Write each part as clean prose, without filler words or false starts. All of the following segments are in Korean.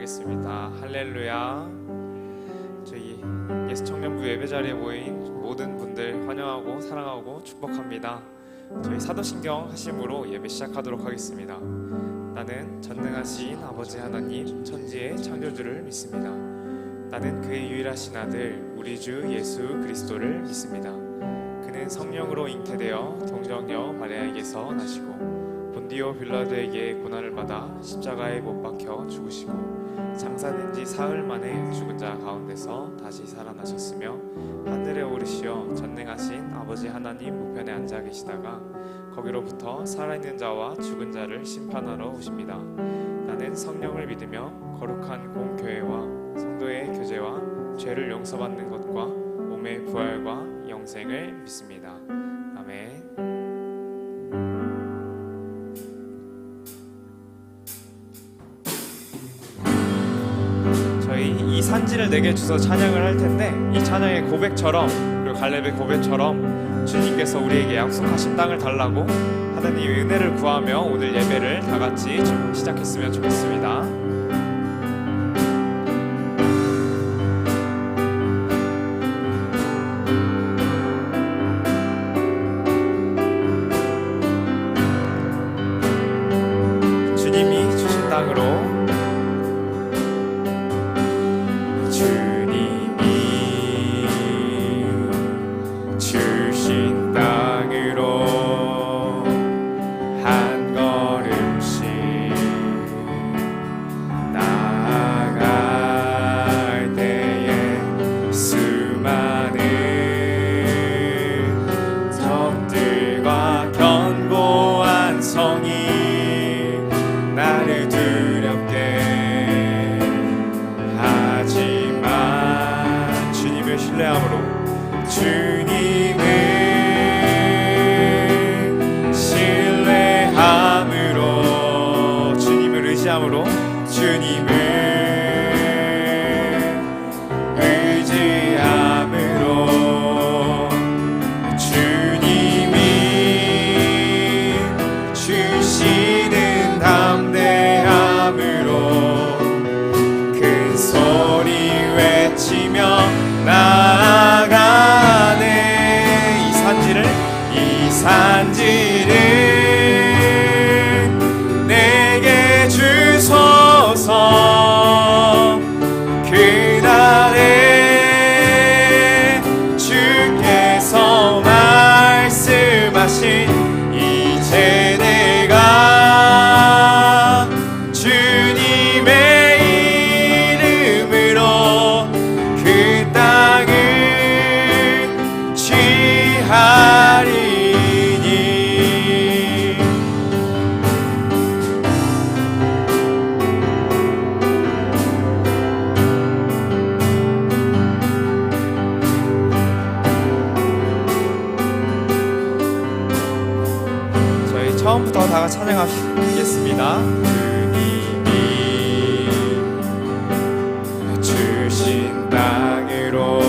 하겠습니다. 할렐루야. 저희 예수청년부 예배자리에 모인 모든 분들 환영하고 사랑하고 축복합니다. 저희 사도신경 하심으로 예배 시작하도록 하겠습니다. 나는 전능하신 아버지 하나님 천지의 창조주를 믿습니다. 나는 그의 유일하신 아들 우리 주 예수 그리스도를 믿습니다. 그는 성령으로 잉태되어 동정녀 마리아에게서 나시고 본디오 빌라도에게 고난을 받아 십자가에 못 박혀 죽으시고 장사된 지 사흘 만에 죽은 자 가운데서 다시 살아나셨으며 하늘에 오르시어 전능하신 아버지 하나님 우편에 앉아 계시다가 거기로부터 살아있는 자와 죽은 자를 심판하러 오십니다. 나는 성령을 믿으며 거룩한 공교회와 성도의 교제와 죄를 용서받는 것과 몸의 부활과 영생을 믿습니다. 아멘. 저희 이 산지를 내게 주셔서 찬양을 할 텐데, 이 찬양의 고백처럼, 그리고 갈렙의 고백처럼 주님께서 우리에게 약속하신 땅을 달라고 하나님의 은혜를 구하며 오늘 예배를 다 같이 시작했으면 좋겠습니다. 주님이 주신 땅으로, 처음부터 다 같이 찬양하시겠습니다. 주님이 주신 땅으로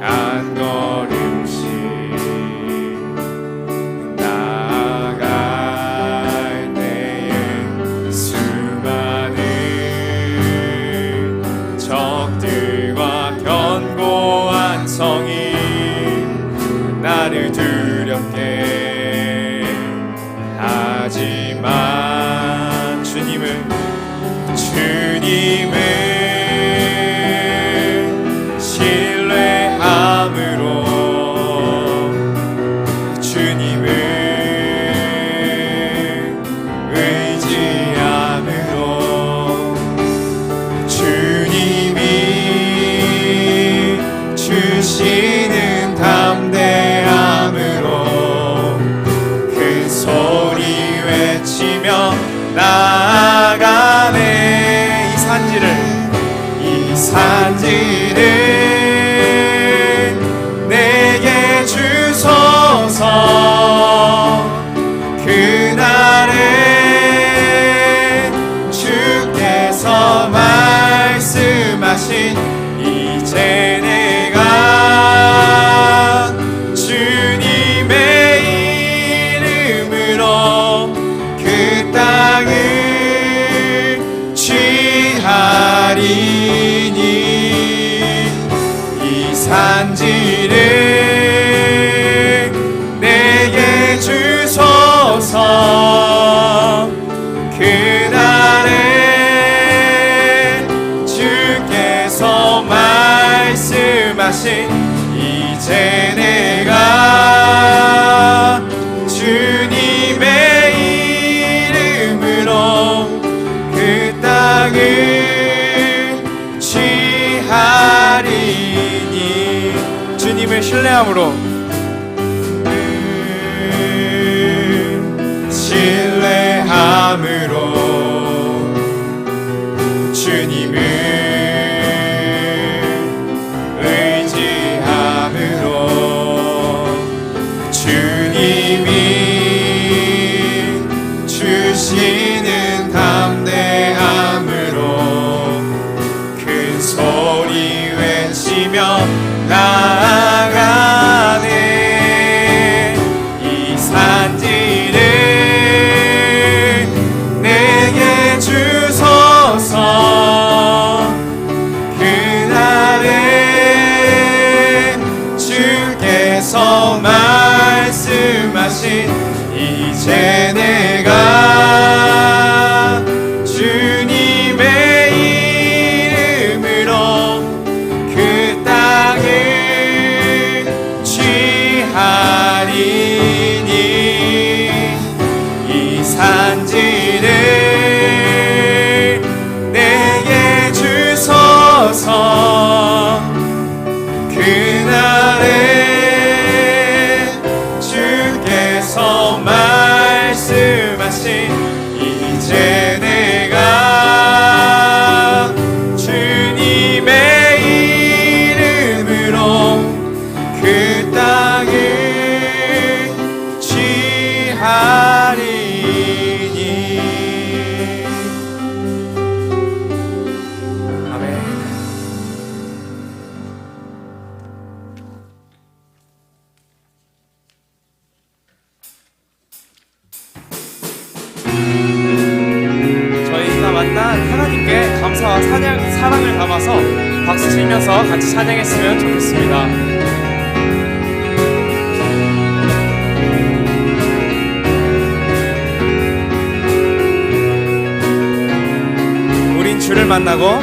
한 걸음씩 나아갈 때에 수많은 적들과 견고한 성이 나를 두렵게 하지만 주님을 신뢰함으로 주님을 의지함으로 주님이 주시는 담대함으로 큰 소리 외치며 나아가네. 이 산지를 내게 주소서. 그날에 주께서 말씀하신 이제 내가 주님의 이름으로 그 땅을 말씀하신 이제 내가 주님의 이름으로 그 땅을 취하리니 주님을 신뢰함으로 주님을 의지함으로 주님이 주시는 담대함으로 큰 소리 외치며 나아가네. 이 산지를 내게 주소서. 그날에 주께서 말씀하신 이제 내가 주님의 이름으로 그 땅을 취하리니 이 산지를 내게 주소서. 그날에 주께서 말씀하신 이제 내가 주님의 이름으로 그 땅을 취하리니. 아멘. 저희가 만난 하나님께 감사와 사랑을 담아서 박수 치면서 같이 찬양했으면 좋겠습니다. 우린 주를 만나고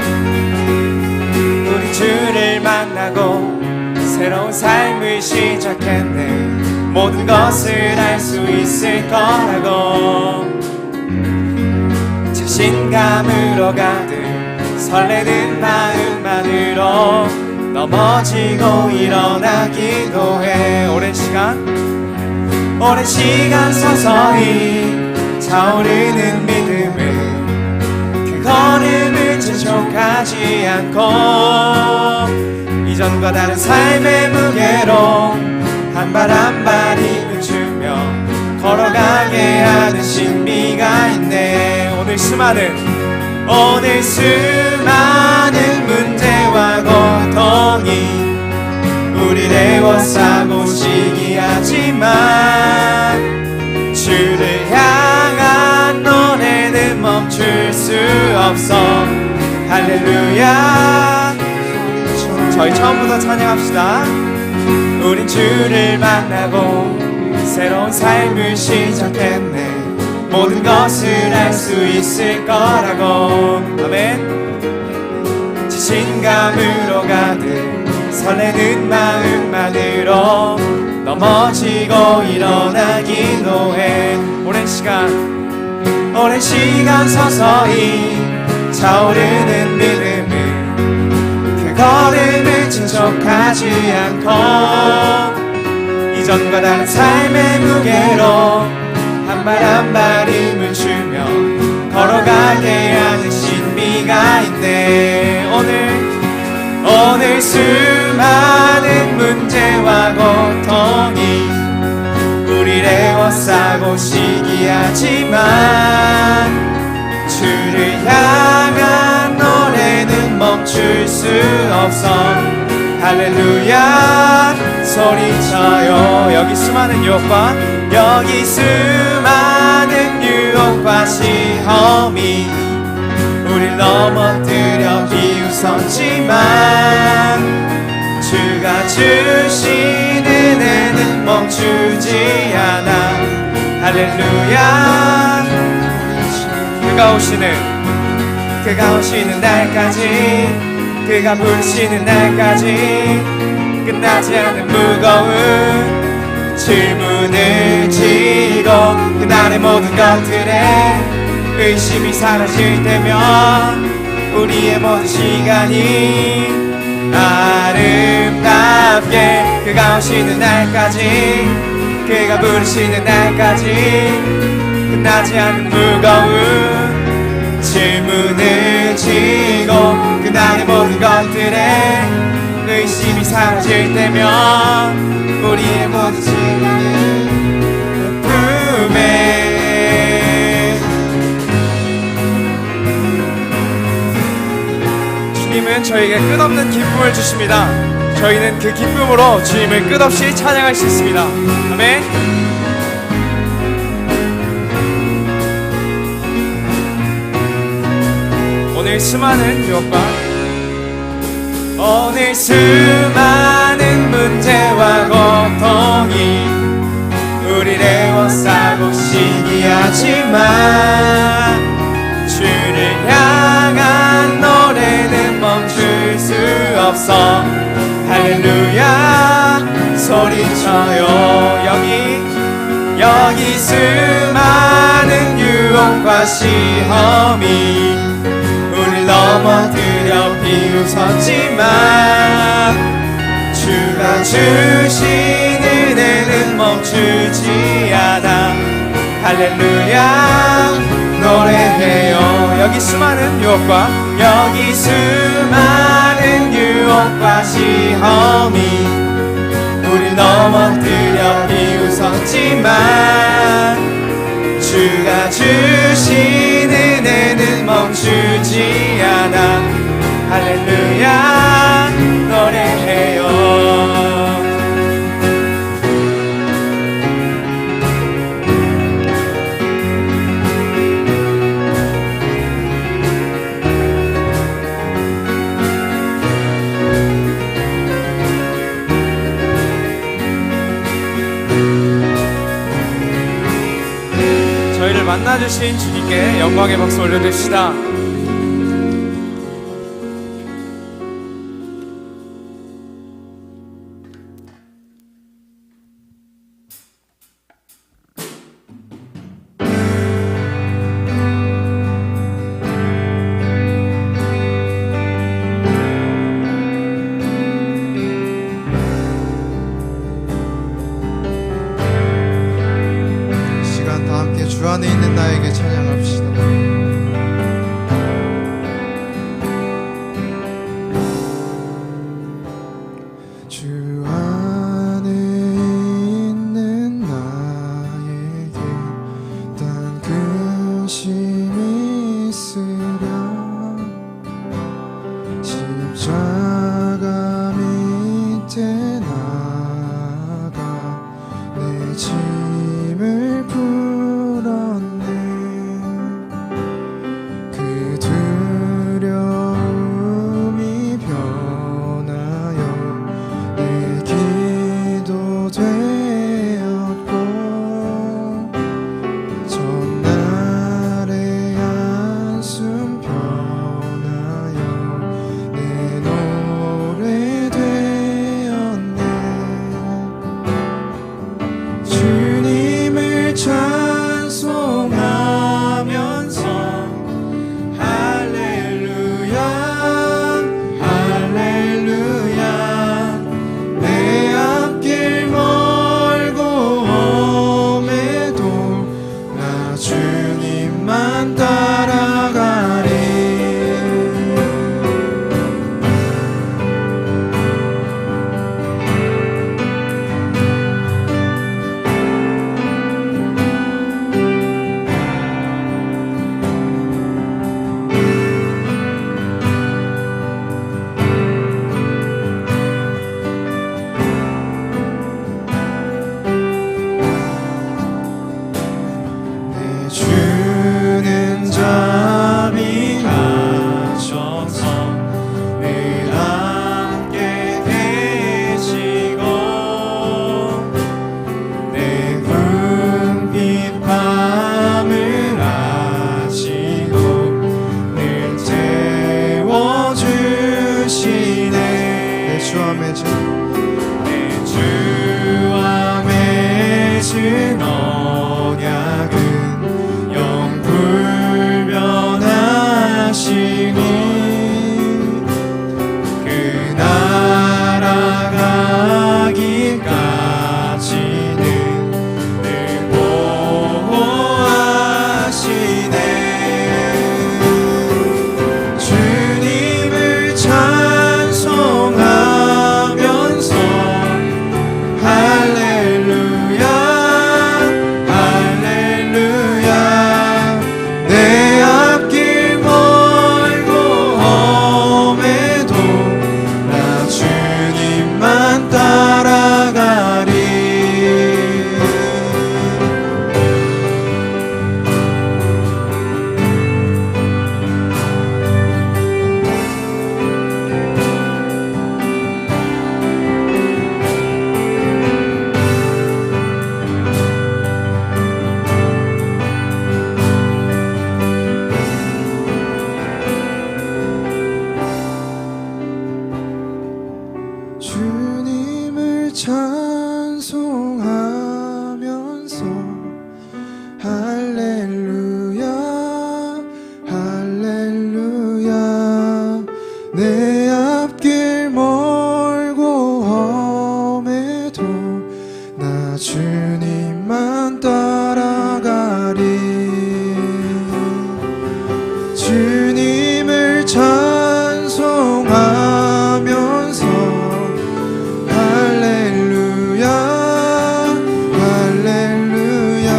새로운 삶을 시작했네. 모든 것을 알 수 있을 거라고 자신감으로 가득 설레는 마음만으로 넘어지고 일어나기도 해. 오랜 시간 서서히 차오르는 믿음을 그 걸음을 재촉하지 않고 이전과 다른 삶의 무게로 한 발 한 발 힘을 주며 걸어가게 하는 신비가 있네. 오늘 수많은 문제와 고통이 우리를 애워싸고 시기하지만 주를 향한 노래는 멈출 수 없어. 할렐루야. 저희 처음부터 찬양합시다. 우린 주를 만나고 새로운 삶을 시작했네. 모든 것을 알 수 있을 거라고. 아멘. 자신감으로 가득 설레는 마음만으로 넘어지고 일어나기도 해. 오랜 시간 서서히 차오르는 믿음을 그 걸음을 재촉하지 않고 이전과 다른 삶의 무게로 한 발 한 발 힘을 주며 걸어가게 하는 신비가 있네. 오늘 수많은 문제와 고통이 우리를 애워싸고 시기하지만 주를 향한 노래는 멈출 수 없어. 할렐루야. 소리쳐요. 여기 수많은 유혹과 시험이 우릴 넘어뜨려 비웃었지만 주가 주시는 애는 멈추지 않아. 할렐루야. 그가 오시는 날까지 그가 부르시는 날까지 끝나지 않는 무거운 질문을 지고 그날의 모든 것들에 의심이 사라질 때면 우리의 모든 시간이 아름답게 그가 오시는 날까지 그가 부르시는 날까지 끝나지 않는 무거운 질문을 지고 그날의 모든 것들에 의심이 사라질 때면 우리의 모든 시간을 품에 주님은 저에게 끝없는 기쁨을 주십니다. 저희는 그 기쁨으로 주님을 끝없이 찬양할 수 있습니다. 아멘. 오늘 수많은 문제와 고통이 우리를 애워싸고 시기하지만 주를 향한 노래는 멈출 수 없어. 할렐루야 소리쳐요. 여기 수많은 유혹과 시험이 우릴 넘어뜨려 비웃었지만 주가 주신 은혜는 멈추지 않아. 할렐루야 노래해요. 여기 수많은 유혹과 시험이 우릴 넘어뜨려 비웃었지만 주가 주신 은혜는 멈추지 않아. 할렐루야 노래해요. 저희를 만나주신 주님께 영광의 박수 올려드립시다. 주 안에 있는 나에게 찬양합시다. 주 안에 있는 나에게 단 근심이 있으랴. 십자가 밑에 나가 내 짐을 두려움이 변하여 내 주와 맺은 내 주와 맺은 언약은 영 불변하시니 그 나라 가기까지는 늘 보호하시네. 주님을 찬송하면서 할렐루야 할렐루야 내 앞길 멀고 험해도 나 주님만 따라가리. 주님을 찬송하면서 할렐루야 할렐루야 내 앞길 멀고 험해도 나 주님만 따라가리. 주님을 찬송하면서 할렐루야 할렐루야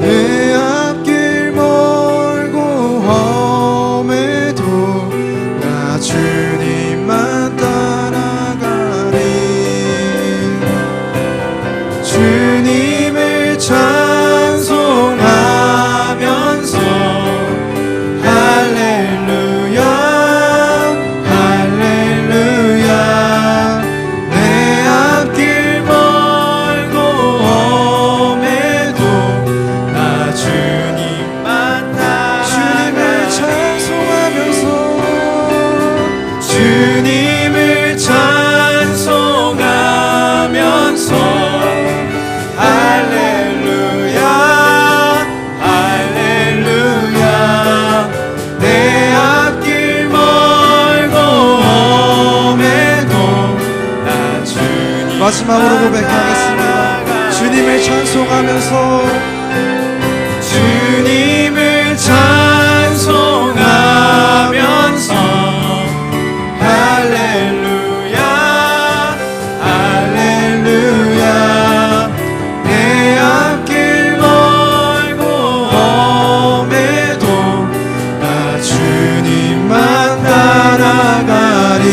내 앞길 멀고 험해도 나 주님만 따라가리. 주님을 찬송하면서 할렐루야 할렐루야 내 앞길 멀고 험해도 나 주님만 따라. 주님을 찬송하면서 주님을 찬송하면서 할렐루야 할렐루야 내 앞길 멀고 험해도 나 주님. 마지막으로 고백하겠습니다. 주님을 찬송하면서 주님을 찬송하면서 할렐루야 할렐루야 내 앞길 멀고 험해도 나 주님만 따라가리.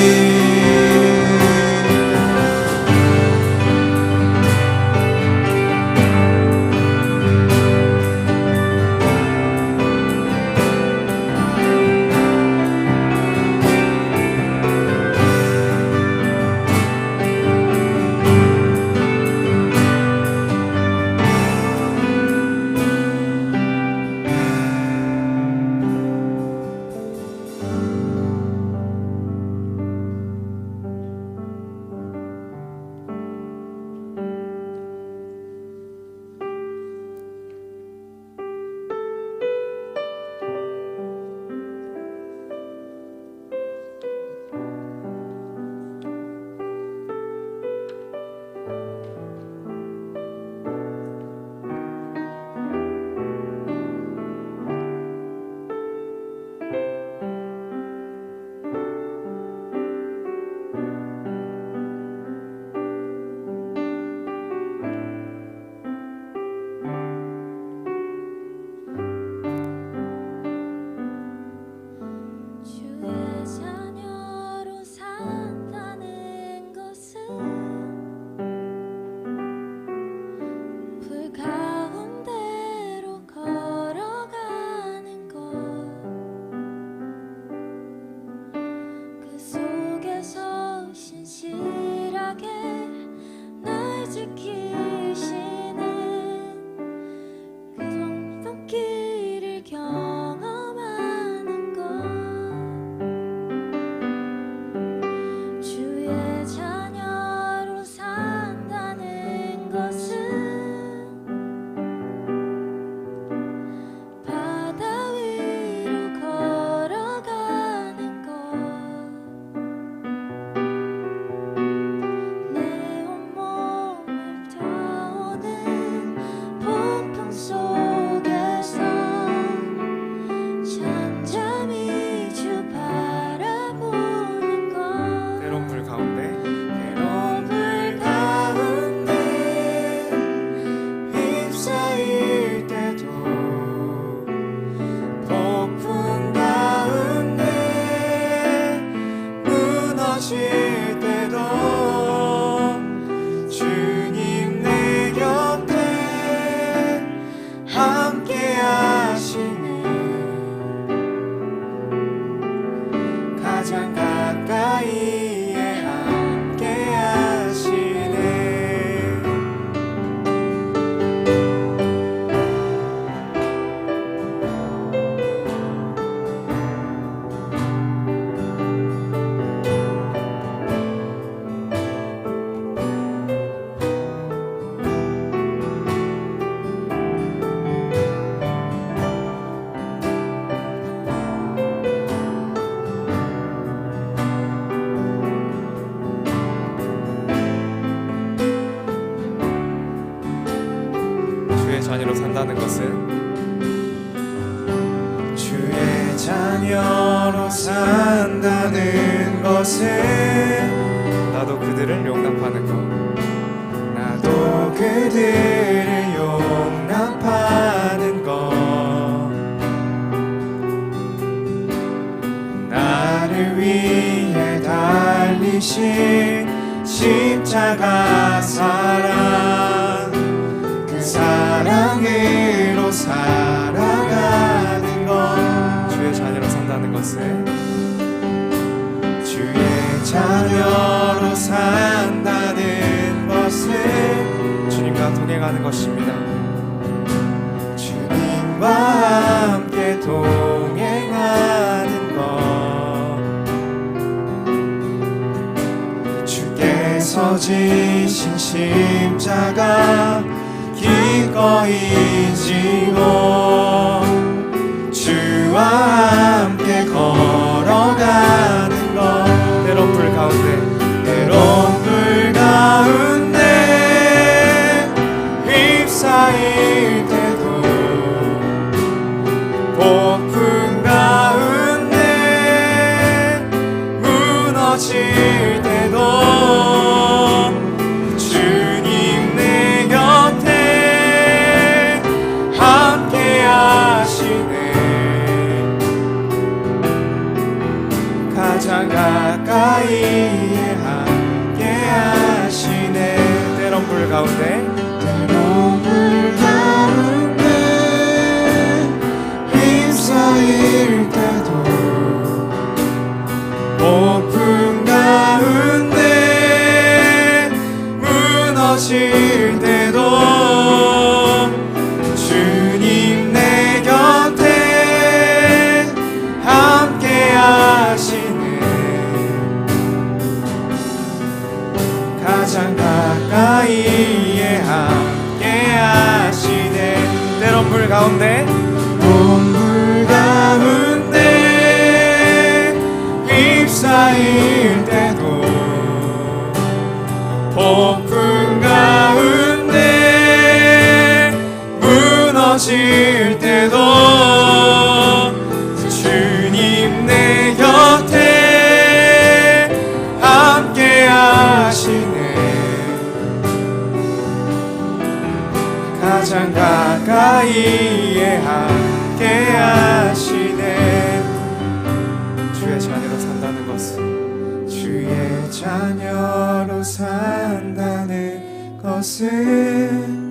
무너질 때도 주님 내 곁에 함께 하시니 가장 가까이에 함께 하시네. 주의 자녀로 산다는 것은 주의 자녀로 산다는 것은 나도 그들을 용납하는 것, 나도 그들을 용납하는 것, 나를 위해 달리신 십자가 사랑, 그 사랑으로 살아가는 것. 주의 자녀로 산다는 것은 주의 자녀로 산다는 것은 주님과 동행하는 것입니다. 주님과 함께 동행하는 것, 주께서 지신 십자가 기꺼이 지고 주와 함께 걸어가는 것, 때론 불 가운데 때론 불 가운데 휩싸일 때도 폭풍 가운데 무너질 때도 주님 내 곁에 함께 하시네. 가장 가까이에 함께 하시네. 때론 불 가운데 때론 불 가운데 휩싸일 때도 폭풍 가운데 무너질 때도 주님 내 곁에 함께 하시네. 가장 가까이에 함께 하시네. 때론 불 가운데 봄물 가운데 휩싸일 때도 폭풍 가운데 무너질 때도 주님 내 곁에 함께 하시네. 가장 가까이에 함께 하시네. 주의 자녀로 산다는 것은 주의 자녀로 산다는 것은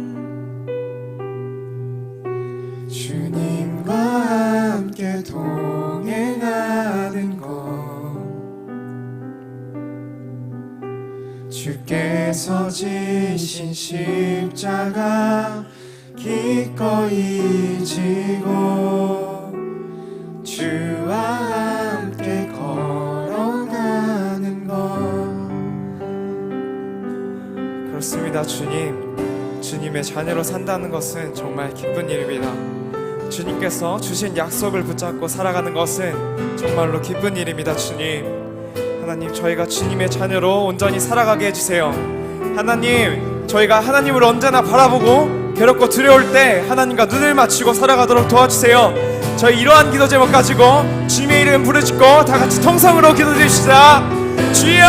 주님과 함께 동행하는 것, 주께서 지신 십자가 기꺼이 지고 주와 함께 걸어가는 것. 그렇습니다. 주님의 자녀로 산다는 것은 정말 기쁜 일입니다. 주님께서 주신 약속을 붙잡고 살아가는 것은 정말로 기쁜 일입니다. 주님, 하나님, 저희가 주님의 자녀로 온전히 살아가게 해주세요. 하나님, 저희가 하나님을 언제나 바라보고 괴롭고 두려울 때 하나님과 눈을 맞추고 살아가도록 도와주세요. 저희 이러한 기도 제목 가지고 주님의 이름 부르짖고 다 같이 통성으로 기도드립시다. 주여!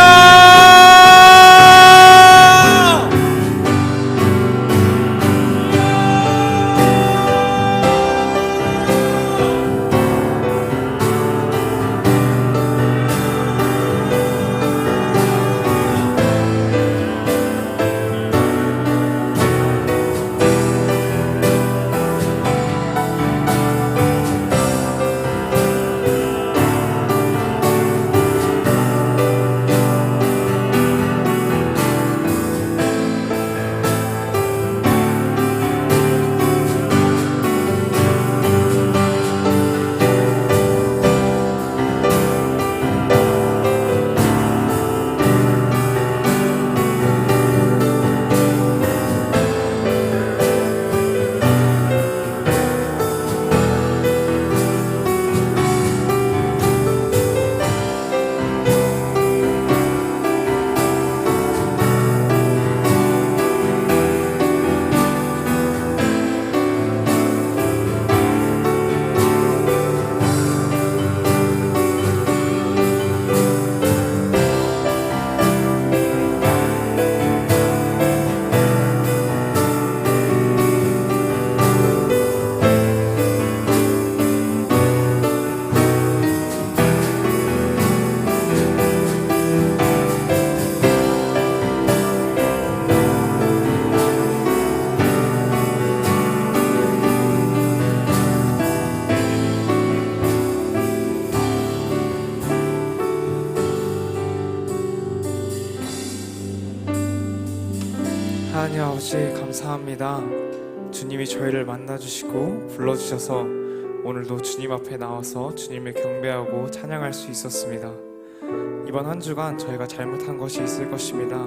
하나님 아버지 감사합니다. 주님이 저희를 만나주시고 불러주셔서 오늘도 주님 앞에 나와서 주님을 경배하고 찬양할 수 있었습니다. 이번 한 주간 저희가 잘못한 것이 있을 것입니다.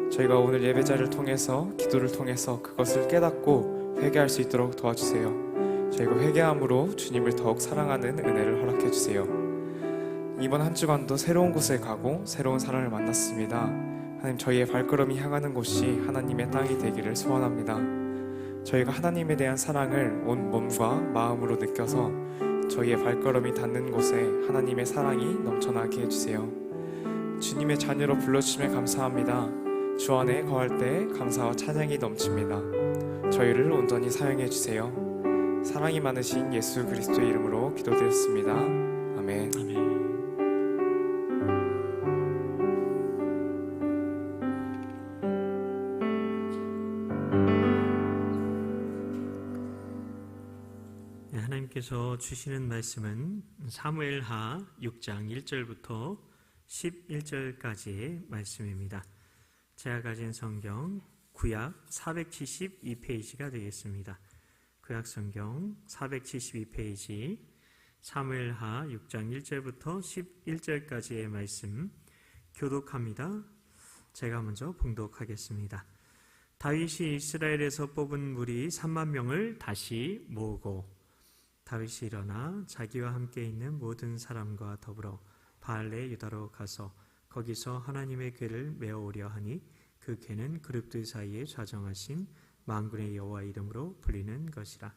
저희가 오늘 예배자를 통해서 기도를 통해서 그것을 깨닫고 회개할 수 있도록 도와주세요. 저희가 회개함으로 주님을 더욱 사랑하는 은혜를 허락해 주세요. 이번 한 주간도 새로운 곳에 가고 새로운 사람을 만났습니다. 하나님, 저희의 발걸음이 향하는 곳이 하나님의 땅이 되기를 소원합니다. 저희가 하나님에 대한 사랑을 온 몸과 마음으로 느껴서 저희의 발걸음이 닿는 곳에 하나님의 사랑이 넘쳐나게 해주세요. 주님의 자녀로 불러주심에 감사합니다. 주 안에 거할 때 감사와 찬양이 넘칩니다. 저희를 온전히 사용해 주세요. 사랑이 많으신 예수 그리스도의 이름으로 기도드렸습니다. 아멘. 아멘. 하나님께서 주시는 말씀은 사무엘하 6장 1절부터 11절까지의 말씀입니다. 제가 가진 성경 구약 472페이지가 되겠습니다. 구약 성경 472페이지 사무엘하 6장 1절부터 11절까지의 말씀 교독합니다. 제가 먼저 봉독하겠습니다. 다윗이 이스라엘에서 뽑은 무리 3만 명을 다시 모으고 다윗이 일어나 자기와 함께 있는 모든 사람과 더불어 바알레 유다로 가서 거기서 하나님의 궤를 메어오려 하니 그 궤는 그룹들 사이에 좌정하신 만군의 여호와 이름으로 불리는 것이라.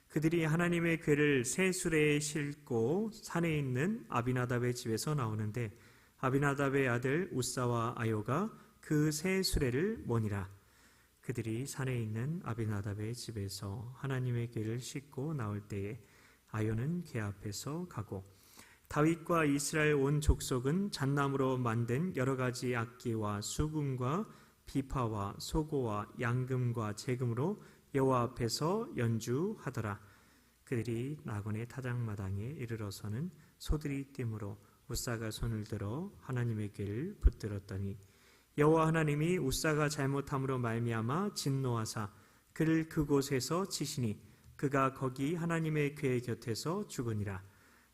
그들이 하나님의 궤를 새 수레에 싣고 산에 있는 아비나답의 집에서 나오는데 아비나답의 아들 우사와 아요가 그 새 수레를 모니라. 그들이 산에 있는 아비나답의 집에서 하나님의 궤를 싣고 나올 때에 아요는 궤 앞에서 가고 다윗과 이스라엘 온 족속은 잣나무로 만든 여러 가지 악기와 수금과 비파와 소고와 양금과 제금으로 여호와 앞에서 연주하더라. 그들이 나곤의 타작마당에 이르러서는 소들이 뛰므로 우사가 손을 들어 하나님의 궤를 붙들었더니 여호와 하나님이 우사가 잘못함으로 말미암아 진노하사 그를 그곳에서 치시니 그가 거기 하나님의 궤 곁에서 죽으니라.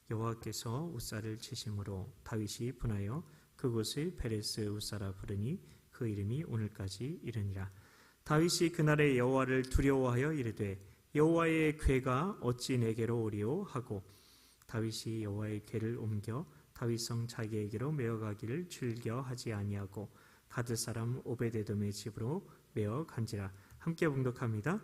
여호와께서 우사를 치심으로 다윗이 분하여 그곳을 베레스 우사라 부르니 그 이름이 오늘까지 이르니라. 다윗이 그날에 여호와를 두려워하여 이르되 여호와의 궤가 어찌 내게로 오리오 하고 다윗이 여호와의 궤를 옮겨 다윗성 자기에게로 메어가기를 즐겨하지 아니하고 가드 사람 오베데돔의 집으로 메어 간지라. 함께 봉독합니다.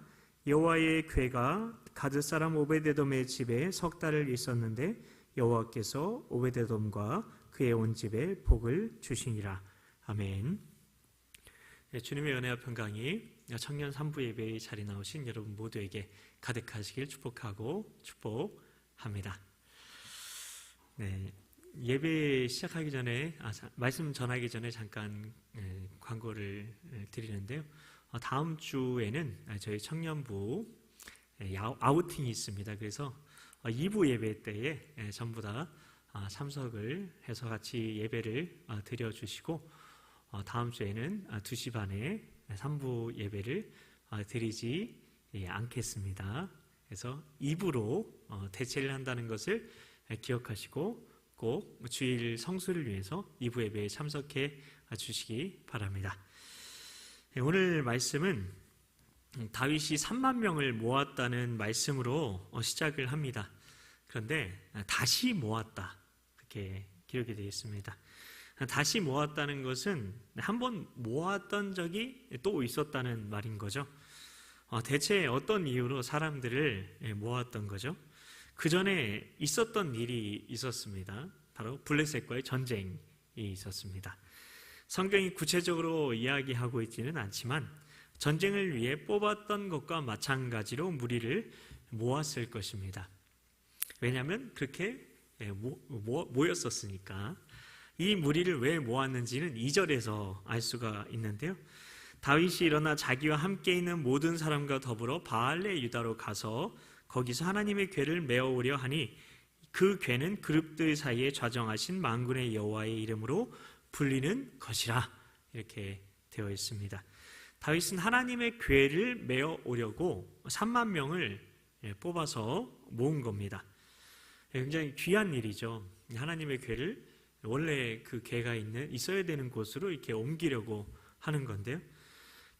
여호와의 궤가 가드 사람 오베데돔의 집에 석 달을 있었는데 여호와께서 오베데돔과 그의 온 집에 복을 주시니라. 아멘. 네, 주님의 은혜와 평강이 청년 3부 예배에 자리 나오신 여러분 모두에게 가득하시길 축복합니다. 네, 예배 시작하기 전에 말씀 전하기 전에 잠깐 광고를 드리는데요. 다음 주에는 저희 청년부 아우팅이 있습니다. 그래서 2부 예배 때에 전부 다 참석을 해서 같이 예배를 드려주시고 다음 주에는 2시 반에 3부 예배를 드리지 않겠습니다. 그래서 2부로 대체를 한다는 것을 기억하시고 꼭 주일 성수를 위해서 2부 예배에 참석해 주시기 바랍니다. 오늘 말씀은 다윗이 3만 명을 모았다는 말씀으로 시작을 합니다. 그런데 다시 모았다 그렇게 기록이 되어 있습니다. 다시 모았다는 것은 한번 모았던 적이 또 있었다는 말인 거죠. 대체 어떤 이유로 사람들을 모았던 거죠? 그 전에 있었던 일이 있었습니다. 바로 블레셋과의 전쟁이 있었습니다. 성경이 구체적으로 이야기하고 있지는 않지만 전쟁을 위해 뽑았던 것과 마찬가지로 무리를 모았을 것입니다. 왜냐하면 그렇게 모였었으니까. 이 무리를 왜 모았는지는 2절에서 알 수가 있는데요. 다윗이 일어나 자기와 함께 있는 모든 사람과 더불어 바알레 유다로 가서 거기서 하나님의 궤를 메어오려 하니 그 궤는 그룹들 사이에 좌정하신 만군의 여호와의 이름으로 불리는 것이라 이렇게 되어 있습니다. 다윗은 하나님의 궤를 메어 오려고 3만 명을 뽑아서 모은 겁니다. 굉장히 귀한 일이죠. 하나님의 궤를 원래 그 궤가 있어야 되는 곳으로 이렇게 옮기려고 하는 건데요.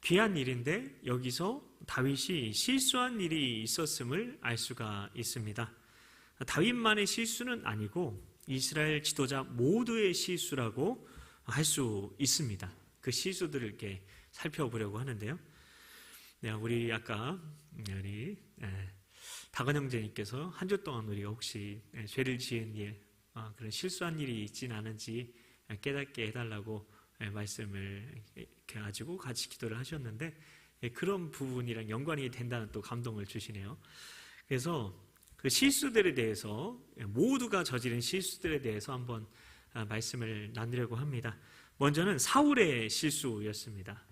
귀한 일인데 여기서 다윗이 실수한 일이 있었음을 알 수가 있습니다. 다윗만의 실수는 아니고 이스라엘 지도자 모두의 실수라고 할 수 있습니다. 그 실수들을 이렇게 살펴보려고 하는데요. 우리 아까 우리 다건 형제님께서 한 주 동안 우리가 혹시 죄를 지은 일, 그런 실수한 일이 있진 않은지 깨닫게 해달라고 말씀을 이렇게 가지고 같이 기도를 하셨는데, 그런 부분이랑 연관이 된다는 또 감동을 주시네요. 그래서 그 실수들에 대해서, 모두가 저지른 실수들에 대해서 한번 말씀을 나누려고 합니다. 먼저는 사울의 실수였습니다.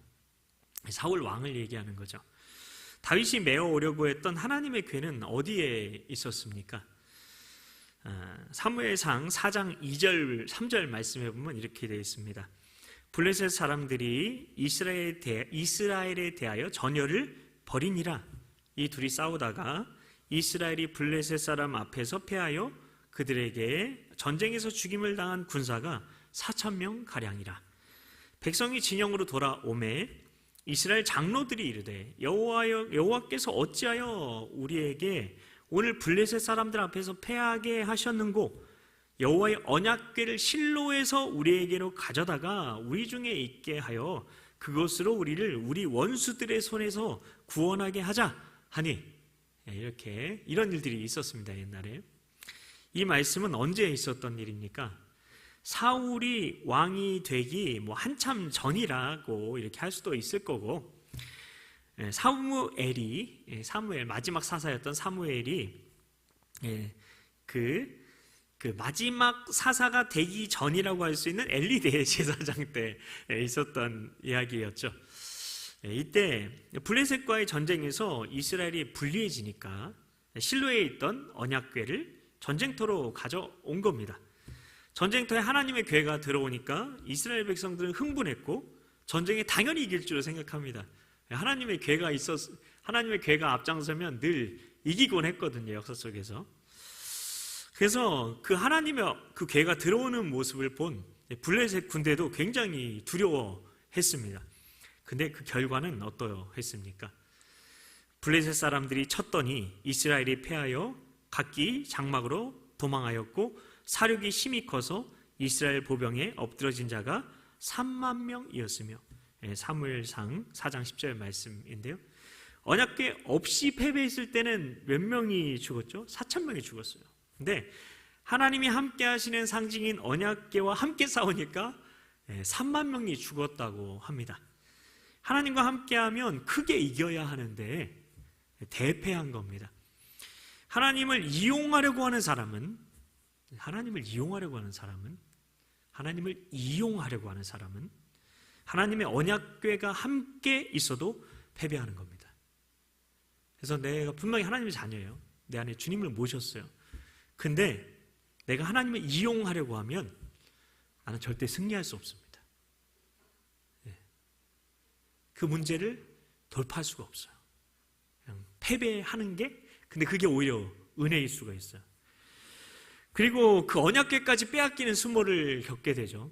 사울 왕을 얘기하는 거죠. 다윗이 메어 오려고 했던 하나님의 궤는 어디에 있었습니까? 사무엘상 4장 2절 3절 말씀해 보면 이렇게 되어 있습니다. 블레셋 사람들이 이스라엘에 대하여 전열을 벌이니라. 이 둘이 싸우다가 이스라엘이 블레셋 사람 앞에서 패하여 그들에게 전쟁에서 죽임을 당한 군사가 4,000명 가량이라. 백성이 진영으로 돌아오매 이스라엘 장로들이 이르되 여호와께서 어찌하여 우리에게 오늘 블레셋 사람들 앞에서 패하게 하셨는고, 여호와의 언약궤를 실로에서 우리에게로 가져다가 우리 중에 있게 하여 그것으로 우리를 우리 원수들의 손에서 구원하게 하자 하니, 이런 일들이 있었습니다. 옛날에. 이 말씀은 언제 있었던 일입니까? 사울이 왕이 되기 한참 전이라고 이렇게 할 수도 있을 거고, 사무엘 마지막 사사였던 사무엘이 그 마지막 사사가 되기 전이라고 할 수 있는 엘리 대제사장 때 있었던 이야기였죠. 이때 블레셋과의 전쟁에서 이스라엘이 불리해지니까 실로에 있던 언약궤를 전쟁터로 가져온 겁니다. 전쟁터에 하나님의 궤가 들어오니까 이스라엘 백성들은 흥분했고 전쟁에 당연히 이길 줄로 생각합니다. 하나님의 궤가 앞장서면 늘 이기곤 했거든요, 역사 속에서. 그래서 하나님의 그 궤가 들어오는 모습을 본 블레셋 군대도 굉장히 두려워했습니다. 근데 그 결과는 어떠했습니까? 블레셋 사람들이 쳤더니 이스라엘이 패하여 각기 장막으로 도망하였고, 사륙이 심히 커서 이스라엘 보병에 엎드러진 자가 3만 명이었으며, 사무엘상 4장 10절 말씀인데요. 언약궤 없이 패배했을 때는 몇 명이 죽었죠? 4,000명이 죽었어요. 근데 하나님이 함께 하시는 상징인 언약궤와 함께 싸우니까 3만 명이 죽었다고 합니다. 하나님과 함께하면 크게 이겨야 하는데 대패한 겁니다. 하나님을 이용하려고 하는 사람은 하나님의 언약궤가 함께 있어도 패배하는 겁니다. 그래서 내가 분명히 하나님의 자녀예요. 내 안에 주님을 모셨어요. 근데 내가 하나님을 이용하려고 하면 나는 절대 승리할 수 없습니다. 그 문제를 돌파할 수가 없어요. 그냥 패배하는 게, 근데 그게 오히려 은혜일 수가 있어요. 그리고 그 언약궤까지 빼앗기는 수모를 겪게 되죠.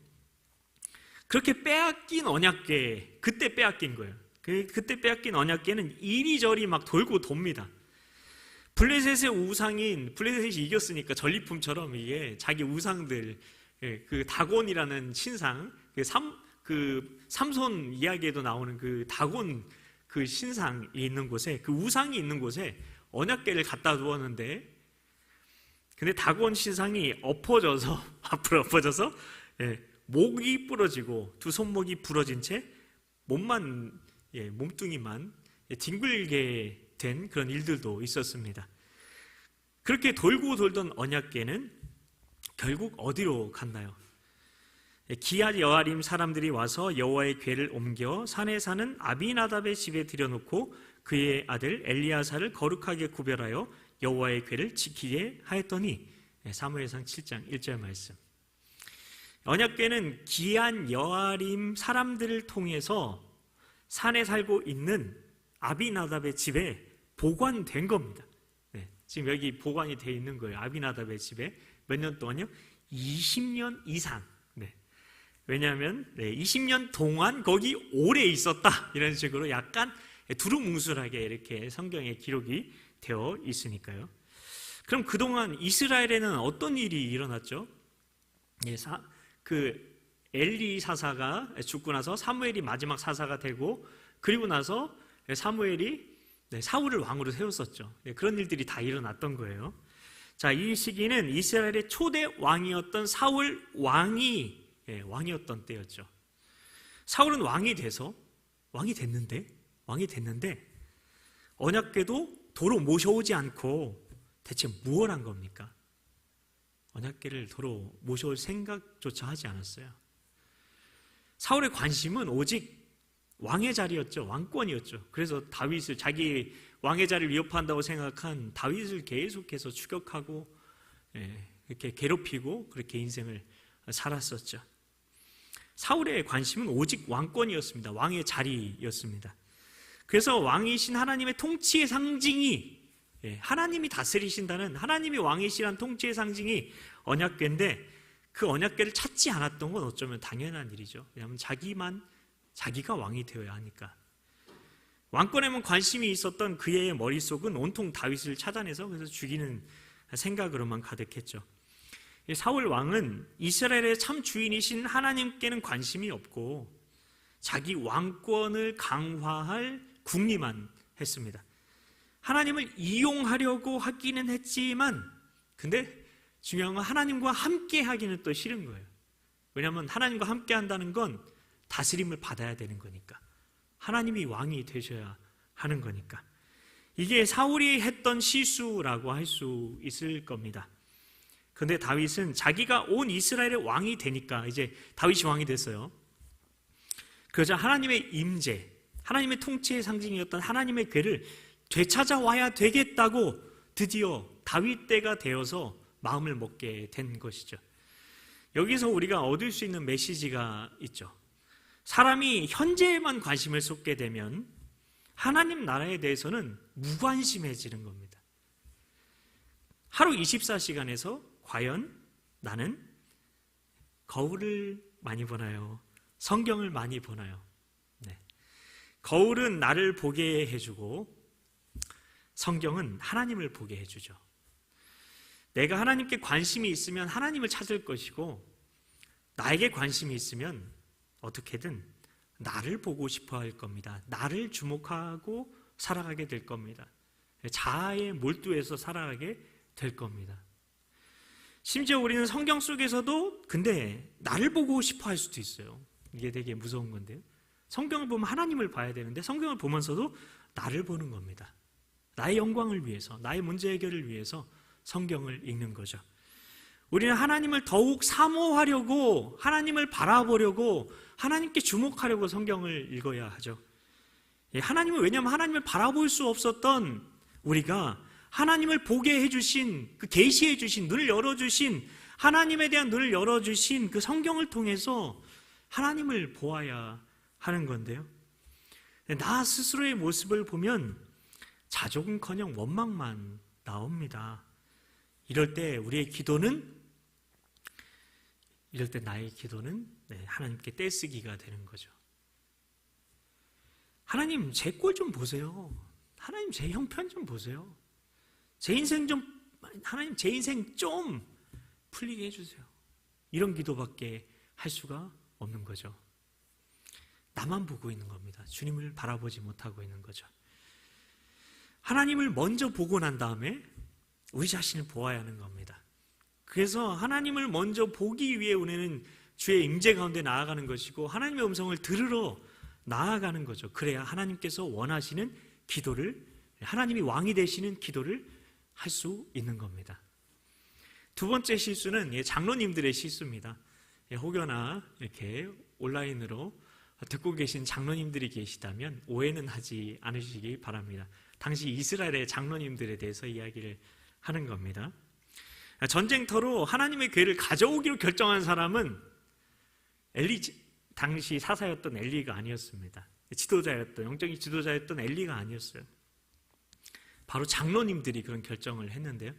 그렇게 빼앗긴 언약궤, 그때 빼앗긴 거예요. 그때 빼앗긴 언약궤는 이리저리 막 돌고 돕니다. 블레셋의 우상인, 블레셋이 이겼으니까 전리품처럼 이게 자기 우상들, 그 다곤이라는 신상, 삼손 이야기에도 나오는 그 다곤 그 신상이 있는 곳에, 그 우상이 있는 곳에 언약궤를 갖다 두었는데, 근데 다곤 신상이 앞으로 엎어져서 목이 부러지고 두 손목이 부러진 채 몸뚱이만 뒹굴게 된 그런 일들도 있었습니다. 그렇게 돌고 돌던 언약궤는 결국 어디로 갔나요? 기앗 여아림 사람들이 와서 여호와의 궤를 옮겨 산에 사는 아비나답의 집에 들여놓고 그의 아들 엘리야사를 거룩하게 구별하여 여호와의 궤를 지키게 하였더니, 사무엘상 7장 1절 말씀. 언약궤는 기앗 여아림 사람들을 통해서 산에 살고 있는 아비나답의 집에 보관된 겁니다. 네, 지금 여기 보관이 되어 있는 거예요. 아비나답의 집에 몇 년 동안요? 20년 이상. 네. 왜냐하면 20년 동안 거기 오래 있었다, 이런 식으로 약간 두루뭉술하게 이렇게 성경에 기록이 되어 있으니까요. 그럼 그동안 이스라엘에는 어떤 일이 일어났죠? 그 엘리 사사가 죽고 나서 사무엘이 마지막 사사가 되고, 그리고 나서 사무엘이 사울을 왕으로 세웠었죠. 그런 일들이 다 일어났던 거예요. 자, 이 시기는 이스라엘의 초대 왕이었던 사울 왕이었던 때였죠. 사울은 왕이 됐는데 언약궤도 도로 모셔오지 않고 대체 무엇을 한 겁니까? 언약궤를 도로 모셔올 생각조차 하지 않았어요. 사울의 관심은 오직 왕의 자리였죠. 왕권이었죠. 그래서 다윗을, 자기 왕의 자리를 위협한다고 생각한 다윗을 계속해서 추격하고 이렇게 괴롭히고 그렇게 인생을 살았었죠. 사울의 관심은 오직 왕권이었습니다. 왕의 자리였습니다. 그래서 왕이신 하나님의 통치의 상징이, 하나님이 다스리신다는, 하나님이 왕이시라는 통치의 상징이 언약궤인데, 그 언약궤를 찾지 않았던 건 어쩌면 당연한 일이죠. 왜냐하면 자기가 왕이 되어야 하니까. 왕권에만 관심이 있었던 그의 머릿속은 온통 다윗을 찾아내서 그래서 죽이는 생각으로만 가득했죠. 사울 왕은 이스라엘의 참 주인이신 하나님께는 관심이 없고 자기 왕권을 강화할 궁리만 했습니다. 하나님을 이용하려고 하기는 했지만, 근데 중요한 건 하나님과 함께 하기는 또 싫은 거예요. 왜냐하면 하나님과 함께 한다는 건 다스림을 받아야 되는 거니까, 하나님이 왕이 되셔야 하는 거니까. 이게 사울이 했던 실수라고 할 수 있을 겁니다. 그런데 다윗은 자기가 온 이스라엘의 왕이 되니까, 이제 다윗이 왕이 됐어요. 그러자 하나님의 임재, 하나님의 통치의 상징이었던 하나님의 궤를 되찾아와야 되겠다고 드디어 다윗 때가 되어서 마음을 먹게 된 것이죠. 여기서 우리가 얻을 수 있는 메시지가 있죠. 사람이 현재에만 관심을 쏟게 되면 하나님 나라에 대해서는 무관심해지는 겁니다. 하루 24시간에서 과연 나는 거울을 많이 보나요? 성경을 많이 보나요? 네. 거울은 나를 보게 해주고 성경은 하나님을 보게 해주죠. 내가 하나님께 관심이 있으면 하나님을 찾을 것이고, 나에게 관심이 있으면 어떻게든 나를 보고 싶어 할 겁니다. 나를 주목하고 살아가게 될 겁니다. 자아에 몰두해서 살아가게 될 겁니다. 심지어 우리는 성경 속에서도 근데 나를 보고 싶어 할 수도 있어요. 이게 되게 무서운 건데요. 성경을 보면 하나님을 봐야 되는데 성경을 보면서도 나를 보는 겁니다. 나의 영광을 위해서, 나의 문제 해결을 위해서 성경을 읽는 거죠. 우리는 하나님을 더욱 사모하려고, 하나님을 바라보려고, 하나님께 주목하려고 성경을 읽어야 하죠. 하나님은, 왜냐하면 하나님을 바라볼 수 없었던 우리가 하나님을 보게 해주신, 그 계시해 주신, 눈을 열어주신, 하나님에 대한 눈을 열어주신 그 성경을 통해서 하나님을 보아야 하는 건데요. 나 스스로의 모습을 보면 자족은커녕 원망만 나옵니다. 이럴 때 우리의 기도는, 이럴 때 나의 기도는 하나님께 떼쓰기가 되는 거죠. 하나님 제 꼴 좀 보세요. 하나님 제 형편 좀 보세요. 제 인생 좀, 하나님 제 인생 좀 풀리게 해주세요. 이런 기도밖에 할 수가 없는 거죠. 나만 보고 있는 겁니다. 주님을 바라보지 못하고 있는 거죠. 하나님을 먼저 보고 난 다음에 우리 자신을 보아야 하는 겁니다. 그래서 하나님을 먼저 보기 위해 우리는 주의 임재 가운데 나아가는 것이고, 하나님의 음성을 들으러 나아가는 거죠. 그래야 하나님께서 원하시는 기도를, 하나님이 왕이 되시는 기도를 할 수 있는 겁니다. 두 번째 실수는 장로님들의 실수입니다. 혹여나 이렇게 온라인으로 듣고 계신 장로님들이 계시다면 오해는 하지 않으시기 바랍니다. 당시 이스라엘의 장로님들에 대해서 이야기를 하는 겁니다. 전쟁터로 하나님의 궤를 가져오기로 결정한 사람은 당시 사사였던 엘리가 아니었습니다. 지도자였던, 영적인 지도자였던 엘리가 아니었어요. 바로 장로님들이 그런 결정을 했는데요.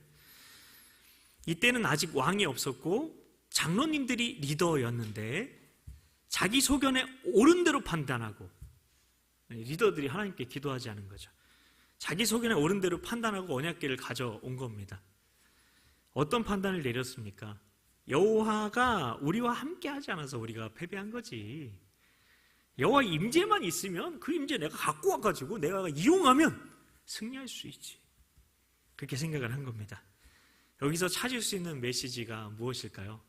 이때는 아직 왕이 없었고 장로님들이 리더였는데 자기 소견에 옳은 대로 판단하고, 리더들이 하나님께 기도하지 않은 거죠. 자기 소견에 옳은 대로 판단하고 언약궤를 가져온 겁니다. 어떤 판단을 내렸습니까? 여호와가 우리와 함께 하지 않아서 우리가 패배한 거지. 여호와 임재만 있으면 그 임재 내가 갖고 와가지고 내가 이용하면 승리할 수 있지. 그렇게 생각을 한 겁니다. 여기서 찾을 수 있는 메시지가 무엇일까요?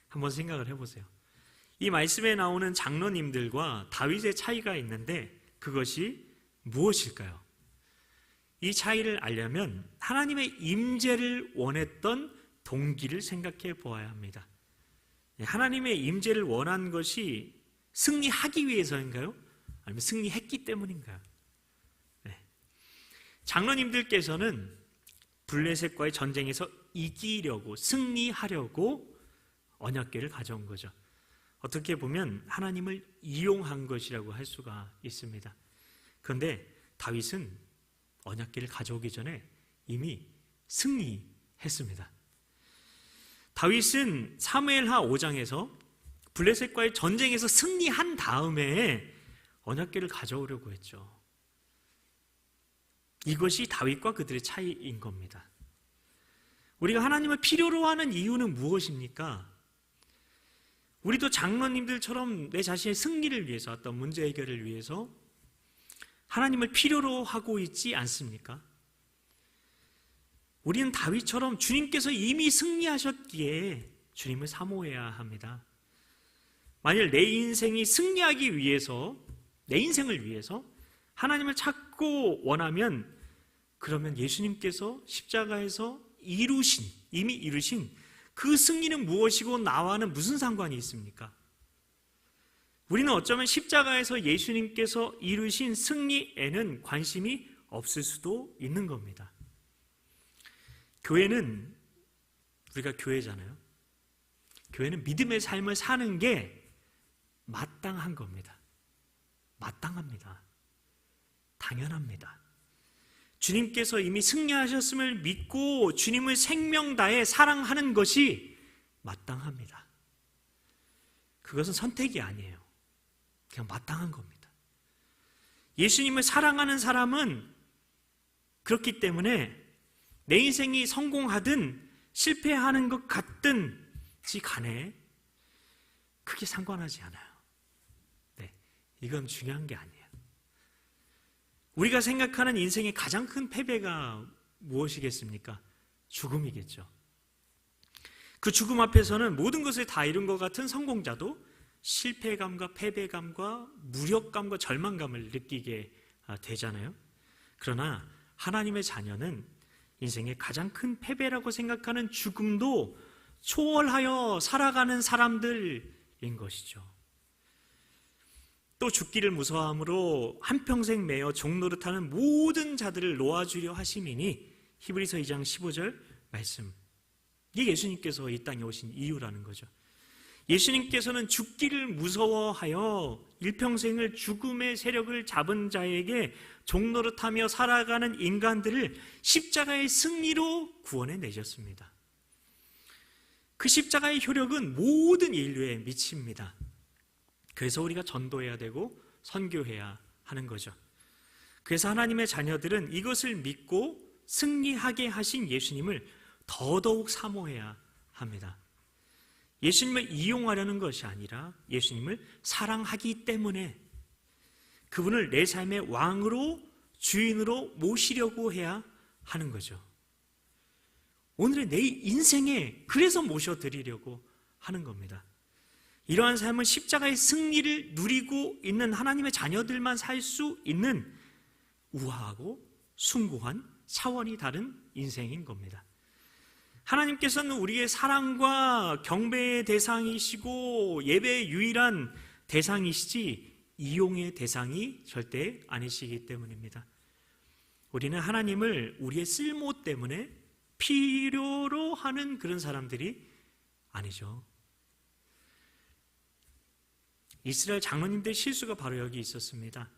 한번 생각을 해보세요. 이 말씀에 나오는 장로님들과 다윗의 차이가 있는데 그것이 무엇일까요? 이 차이를 알려면 하나님의 임재를 원했던 동기를 생각해 보아야 합니다. 하나님의 임재를 원한 것이 승리하기 위해서인가요? 아니면 승리했기 때문인가요? 장로님들께서는 블레셋과의 전쟁에서 이기려고, 승리하려고 언약궤를 가져온 거죠. 어떻게 보면 하나님을 이용한 것이라고 할 수가 있습니다. 그런데 다윗은 언약궤를 가져오기 전에 이미 승리했습니다. 다윗은 사무엘하 5장에서 블레셋과의 전쟁에서 승리한 다음에 언약궤를 가져오려고 했죠. 이것이 다윗과 그들의 차이인 겁니다. 우리가 하나님을 필요로 하는 이유는 무엇입니까? 우리도 장로님들처럼 내 자신의 승리를 위해서, 어떤 문제 해결을 위해서 하나님을 필요로 하고 있지 않습니까? 우리는 다윗처럼 주님께서 이미 승리하셨기에 주님을 사모해야 합니다. 만일 내 인생이 승리하기 위해서, 내 인생을 위해서 하나님을 찾고 원하면, 그러면 예수님께서 십자가에서 이미 이루신 그 승리는 무엇이고 나와는 무슨 상관이 있습니까? 우리는 어쩌면 십자가에서 예수님께서 이루신 승리에는 관심이 없을 수도 있는 겁니다. 교회는, 우리가 교회잖아요. 교회는 믿음의 삶을 사는 게 마땅한 겁니다. 마땅합니다. 당연합니다. 주님께서 이미 승리하셨음을 믿고 주님을 생명 다해 사랑하는 것이 마땅합니다. 그것은 선택이 아니에요. 그냥 마땅한 겁니다. 예수님을 사랑하는 사람은 그렇기 때문에 내 인생이 성공하든 실패하는 것 같든지 간에 크게 상관하지 않아요. 네, 이건 중요한 게 아니에요. 우리가 생각하는 인생의 가장 큰 패배가 무엇이겠습니까? 죽음이겠죠. 그 죽음 앞에서는 모든 것을 다 이룬 것 같은 성공자도 실패감과 패배감과 무력감과 절망감을 느끼게 되잖아요. 그러나 하나님의 자녀는 인생의 가장 큰 패배라고 생각하는 죽음도 초월하여 살아가는 사람들인 것이죠. 또 죽기를 무서워함으로 한평생 매어 종노릇하는 모든 자들을 놓아주려 하심이니, 히브리서 2장 15절 말씀. 이게 예수님께서 이 땅에 오신 이유라는 거죠. 예수님께서는 죽기를 무서워하여 일평생을 죽음의 세력을 잡은 자에게 종노릇하며 살아가는 인간들을 십자가의 승리로 구원해 내셨습니다. 그 십자가의 효력은 모든 인류에 미칩니다. 그래서 우리가 전도해야 되고 선교해야 하는 거죠. 그래서 하나님의 자녀들은 이것을 믿고 승리하게 하신 예수님을 더더욱 사모해야 합니다. 예수님을 이용하려는 것이 아니라 예수님을 사랑하기 때문에 그분을 내 삶의 왕으로, 주인으로 모시려고 해야 하는 거죠. 오늘의 내 인생에 그래서 모셔드리려고 하는 겁니다. 이러한 삶은 십자가의 승리를 누리고 있는 하나님의 자녀들만 살 수 있는 우아하고 숭고한 차원이 다른 인생인 겁니다. 하나님께서는 우리의 사랑과 경배의 대상이시고 예배의 유일한 대상이시지 이용의 대상이 절대 아니시기 때문입니다. 우리는 하나님을 우리의 쓸모 때문에 필요로 하는 그런 사람들이 아니죠. 이스라엘 장로님들의 실수가 바로 여기 있었습니다.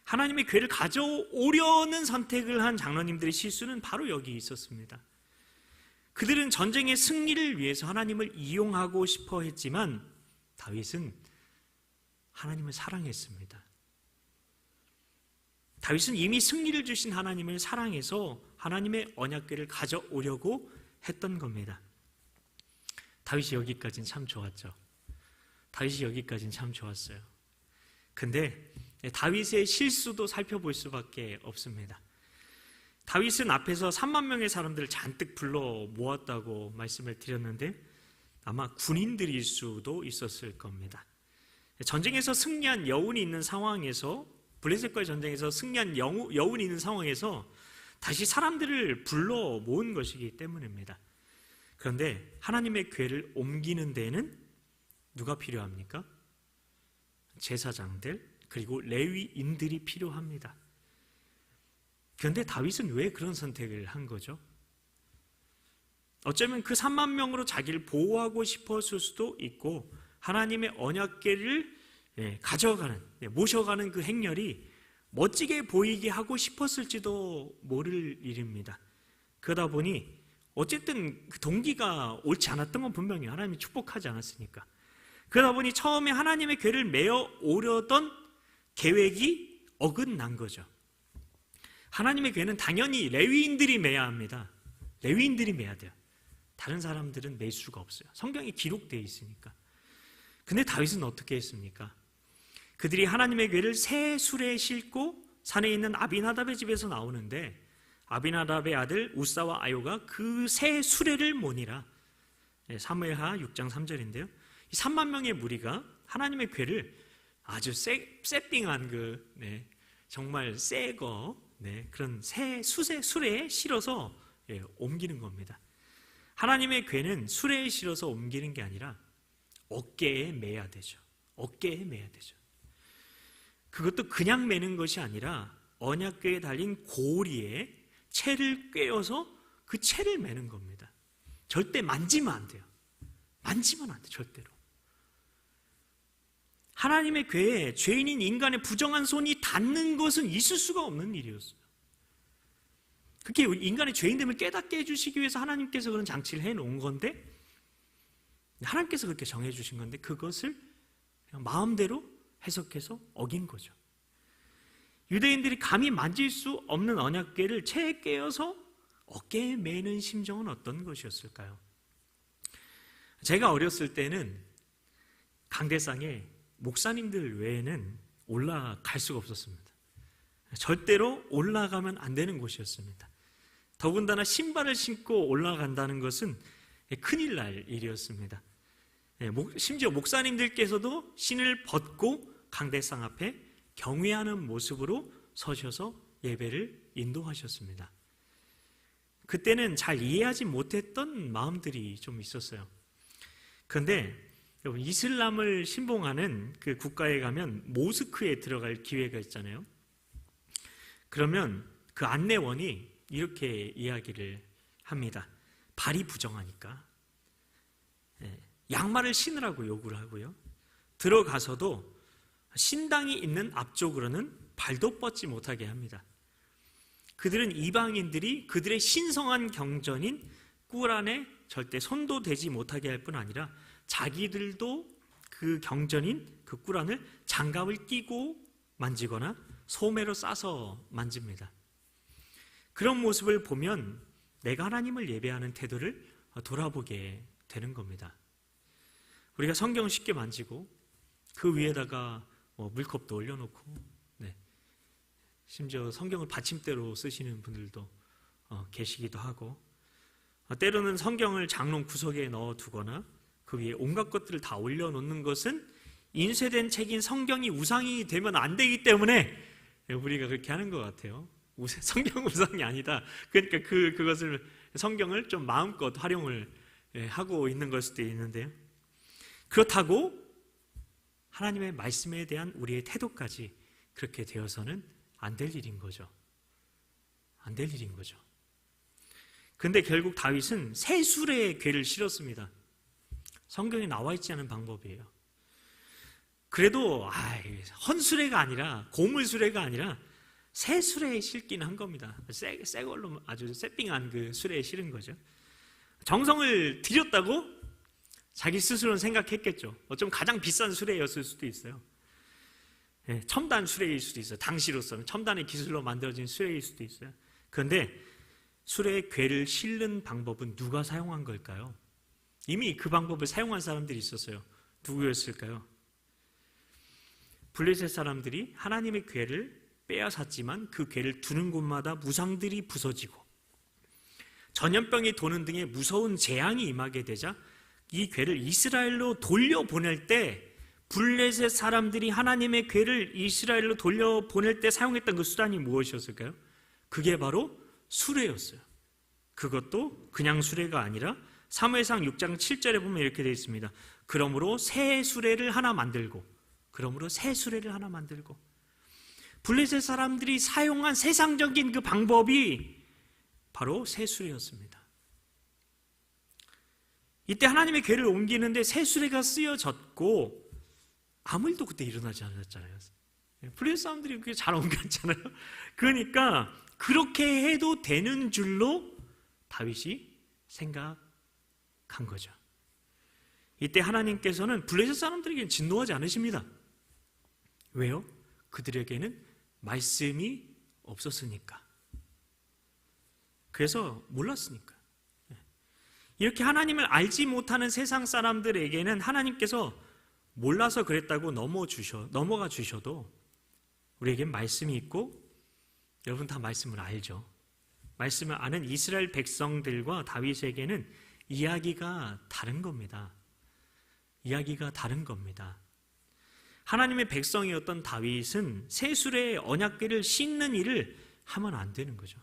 하나님의 궤를 가져오려는 선택을 한 장로님들의 실수는 바로 여기 있었습니다. 그들은 전쟁의 승리를 위해서 하나님을 이용하고 싶어 했지만 다윗은 하나님을 사랑했습니다. 다윗은 이미 승리를 주신 하나님을 사랑해서 하나님의 언약궤를 가져오려고 했던 겁니다. 다윗이 여기까지는 참 좋았죠. 다윗이 여기까지는 참 좋았어요. 근데 다윗의 실수도 살펴볼 수밖에 없습니다. 다윗은 앞에서 3만 명의 사람들을 잔뜩 불러 모았다고 말씀을 드렸는데 아마 군인들일 수도 있었을 겁니다. 전쟁에서 승리한 여운이 있는 상황에서, 블레셋과의 전쟁에서 승리한 여운이 있는 상황에서 다시 사람들을 불러 모은 것이기 때문입니다. 그런데 하나님의 궤를 옮기는 데에는 누가 필요합니까? 제사장들 그리고 레위인들이 필요합니다. 그런데 다윗은 왜 그런 선택을 한 거죠? 어쩌면 그 3만 명으로 자기를 보호하고 싶었을 수도 있고 하나님의 언약궤를 가져가는, 모셔가는 그 행렬이 멋지게 보이게 하고 싶었을지도 모를 일입니다. 그러다 보니 어쨌든 그 동기가 옳지 않았던 건 분명히 하나님이 축복하지 않았으니까. 그러다 보니 처음에 하나님의 궤를 메어 오려던 계획이 어긋난 거죠. 하나님의 궤는 당연히 레위인들이 메야 합니다. 레위인들이 메야 돼요. 다른 사람들은 멜 수가 없어요. 성경에 기록되어 있으니까. 근데 다윗은 어떻게 했습니까? 그들이 하나님의 궤를 새 수레에 싣고 산에 있는 아비나답의 집에서 나오는데 아비나답의 아들 우사와 아요가 그 새 수레를 모니라. 사무엘하 6장 3절인데요. 이 3만 명의 무리가 하나님의 궤를 아주 세팅한 정말 새거 그런 새 수레에 실어서 옮기는 겁니다. 하나님의 궤는 수레에 실어서 옮기는 게 아니라 어깨에 매야 되죠. 어깨에 매야 되죠. 그것도 그냥 매는 것이 아니라 언약궤에 달린 고리에 채를 꿰어서 그 채를 매는 겁니다. 절대 만지면 안 돼요. 만지면 안 돼요. 절대로. 하나님의 궤에 죄인인 인간의 부정한 손이 닿는 것은 있을 수가 없는 일이었어요. 그게 인간의 죄인됨을 깨닫게 해주시기 위해서 하나님께서 그런 장치를 해놓은 건데, 하나님께서 그렇게 정해주신 건데 그것을 그냥 마음대로 해석해서 어긴 거죠. 유대인들이 감히 만질 수 없는 언약궤를 채에 꿰어서 어깨에 매는 심정은 어떤 것이었을까요? 제가 어렸을 때는 강대상에 목사님들 외에는 올라갈 수가 없었습니다. 절대로 올라가면 안 되는 곳이었습니다. 더군다나 신발을 신고 올라간다는 것은 큰일 날 일이었습니다. 심지어 목사님들께서도 신을 벗고 강대상 앞에 경외하는 모습으로 서셔서 예배를 인도하셨습니다. 그때는 잘 이해하지 못했던 마음들이 좀 있었어요. 그런데 여러분, 이슬람을 신봉하는 그 국가에 가면 모스크에 들어갈 기회가 있잖아요. 그러면 그 안내원이 이렇게 이야기를 합니다. 발이 부정하니까 양말을 신으라고 요구를 하고요. 들어가서도 신당이 있는 앞쪽으로는 발도 뻗지 못하게 합니다. 그들은 이방인들이 그들의 신성한 경전인 꾸란에 절대 손도 대지 못하게 할 뿐 아니라 자기들도 그 경전인 그 꾸란을 장갑을 끼고 만지거나 소매로 싸서 만집니다. 그런 모습을 보면 내가 하나님을 예배하는 태도를 돌아보게 되는 겁니다. 우리가 성경을 쉽게 만지고 그 위에다가 물컵도 올려놓고 심지어 성경을 받침대로 쓰시는 분들도 계시기도 하고, 때로는 성경을 장롱 구석에 넣어두거나 그 위에 온갖 것들을 다 올려놓는 것은 인쇄된 책인 성경이 우상이 되면 안 되기 때문에 우리가 그렇게 하는 것 같아요. 성경 우상이 아니다. 그러니까 그것을 성경을 좀 마음껏 활용을 하고 있는 걸 수도 있는데요. 그렇다고 하나님의 말씀에 대한 우리의 태도까지 그렇게 되어서는 안 될 일인 거죠. 안 될 일인 거죠. 근데 결국 다윗은 새 수레에 궤를 실었습니다. 성경에 나와 있지 않은 방법이에요. 그래도 헌 수레가 아니라 고물 수레가 아니라 새 수레에 실긴 한 겁니다. 새 걸로 아주 세팅한 그 수레에 실은 거죠. 정성을 들였다고 자기 스스로는 생각했겠죠. 어쩌면 가장 비싼 수레였을 수도 있어요. 첨단 수레일 수도 있어요. 당시로서는 첨단의 기술로 만들어진 수레일 수도 있어요. 그런데 수레에 궤를 실는 방법은 누가 사용한 걸까요? 이미 그 방법을 사용한 사람들이 있었어요. 누구였을까요? 블레셋 사람들이 하나님의 궤를 빼앗았지만 그 궤를 두는 곳마다 무상들이 부서지고 전염병이 도는 등의 무서운 재앙이 임하게 되자 이 궤를 이스라엘로 돌려보낼 때 블레셋 사람들이 하나님의 궤를 이스라엘로 돌려보낼 때 사용했던 그 수단이 무엇이었을까요? 그게 바로 수레였어요. 그것도 그냥 수레가 아니라 사무엘상 6장 7절에 보면 이렇게 되어 있습니다. 그러므로 새 수레를 하나 만들고 블레셋 사람들이 사용한 세상적인 그 방법이 바로 새 수레였습니다. 이때 하나님의 궤를 옮기는데 새 수레가 쓰여졌고 아무 일도 그때 일어나지 않았잖아요. 블레셋 사람들이 그게 잘 옮겼잖아요. 그러니까 그렇게 해도 되는 줄로 다윗이 생각한 거죠. 이때 하나님께서는 블레셋 사람들에게는 진노하지 않으십니다. 왜요? 그들에게는 말씀이 없었으니까. 그래서 몰랐으니까. 이렇게 하나님을 알지 못하는 세상 사람들에게는 하나님께서 몰라서 그랬다고 넘어가 주셔도 우리에겐 말씀이 있고 여러분 다 말씀을 알죠. 말씀을 아는 이스라엘 백성들과 다윗에게는 이야기가 다른 겁니다. 하나님의 백성이었던 다윗은 새 수레의 언약궤를 싣는 일을 하면 안 되는 거죠.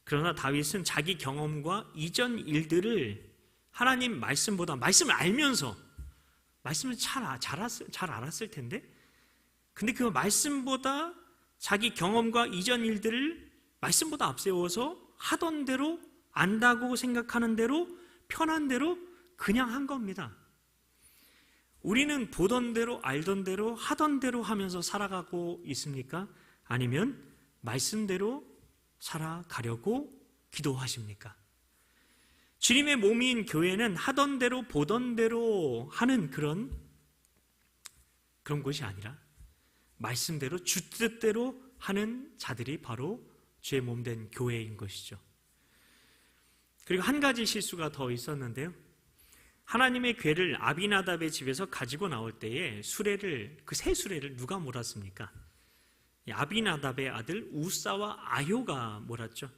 그러나 다윗은 자기 경험과 이전 일들을 하나님 말씀보다 말씀을 알면서 말씀을 잘 알았을 텐데 근데 그 말씀보다 자기 경험과 이전 일들을 말씀보다 앞세워서 하던 대로 안다고 생각하는 대로 편한 대로 그냥 한 겁니다. 우리는 보던 대로 알던 대로 하던 대로 하면서 살아가고 있습니까? 아니면 말씀대로 살아가려고 기도하십니까? 주님의 몸인 교회는 하던 대로 보던 대로 하는 그런 곳이 아니라 말씀대로 주 뜻대로 하는 자들이 바로 주의 몸된 교회인 것이죠. 그리고 한 가지 실수가 더 있었는데요. 하나님의 궤를 아비나답의 집에서 가지고 나올 때에 그 새 수레를 누가 몰았습니까? 아비나답의 아들 우사와 아효가 몰았죠.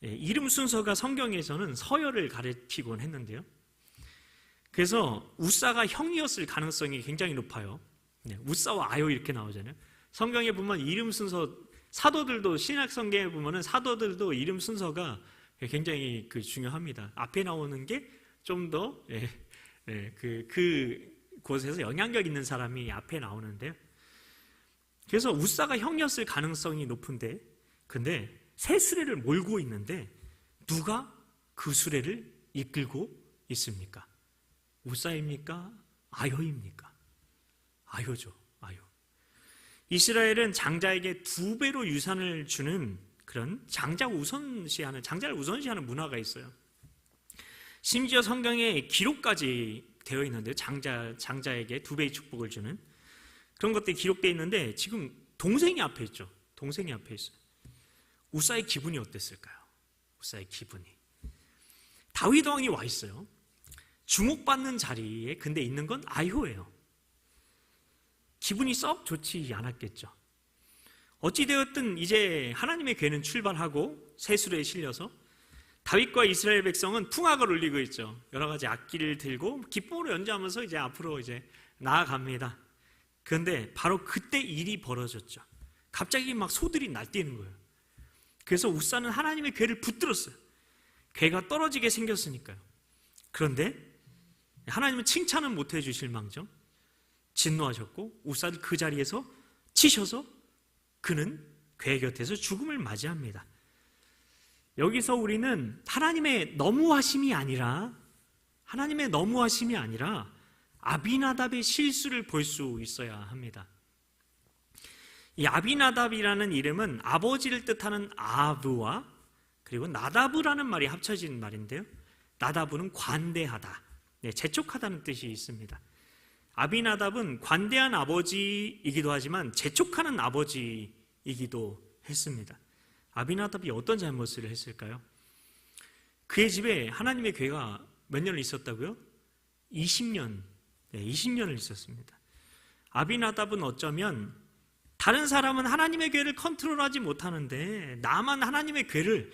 이름 순서가 성경에서는 서열을 가리키곤 했는데요. 그래서 우사가 형이었을 가능성이 굉장히 높아요. 우사와 아효 이렇게 나오잖아요. 성경에 보면 이름 순서 사도들도 신약 성경에 보면은 사도들도 이름 순서가 굉장히 중요합니다. 앞에 나오는 게 좀 더 그곳에서 영향력 있는 사람이 앞에 나오는데요. 그래서 우사가 형이었을 가능성이 높은데, 근데 새 수레를 몰고 있는데 누가 그 수레를 이끌고 있습니까? 우사입니까? 아효입니까? 아효죠. 아효. 이스라엘은 장자에게 2배로 유산을 주는 그런 장자를 우선시하는 문화가 있어요. 심지어 성경에 기록까지 되어 있는데요. 장자에게 2배의 축복을 주는 그런 것들이 기록되어 있는데 지금 동생이 앞에 있죠. 동생이 앞에 있어요. 우사의 기분이 어땠을까요? 우사의 기분이. 다윗 왕이 와 있어요. 주목받는 자리에 근데 있는 건 아효예요. 기분이 썩 좋지 않았겠죠. 어찌되었든 이제 하나님의 궤는 출발하고 새 수레에 실려서 다윗과 이스라엘 백성은 풍악을 울리고 있죠. 여러 가지 악기를 들고 기쁨으로 연주하면서 이제 앞으로 이제 나아갑니다. 그런데 바로 그때 일이 벌어졌죠. 갑자기 막 소들이 날뛰는 거예요. 그래서 우사는 하나님의 궤를 붙들었어요. 궤가 떨어지게 생겼으니까요. 그런데 하나님은 칭찬은 못 해주실 망정 진노하셨고 우사를 그 자리에서 치셔서 그는 궤 곁에서 죽음을 맞이합니다. 여기서 우리는 하나님의 너무하심이 아니라 아비나답의 실수를 볼 수 있어야 합니다. 이 아비나답이라는 이름은 아버지를 뜻하는 아브와 그리고 나다브라는 말이 합쳐진 말인데요. 나다브는 관대하다, 재촉하다는 뜻이 있습니다. 아비나답은 관대한 아버지이기도 하지만 재촉하는 아버지이기도 했습니다. 아비나답이 어떤 잘못을 했을까요? 그의 집에 하나님의 궤가 몇 년을 있었다고요? 20년을 있었습니다. 아비나답은 어쩌면 다른 사람은 하나님의 궤를 컨트롤하지 못하는데 나만 하나님의 궤를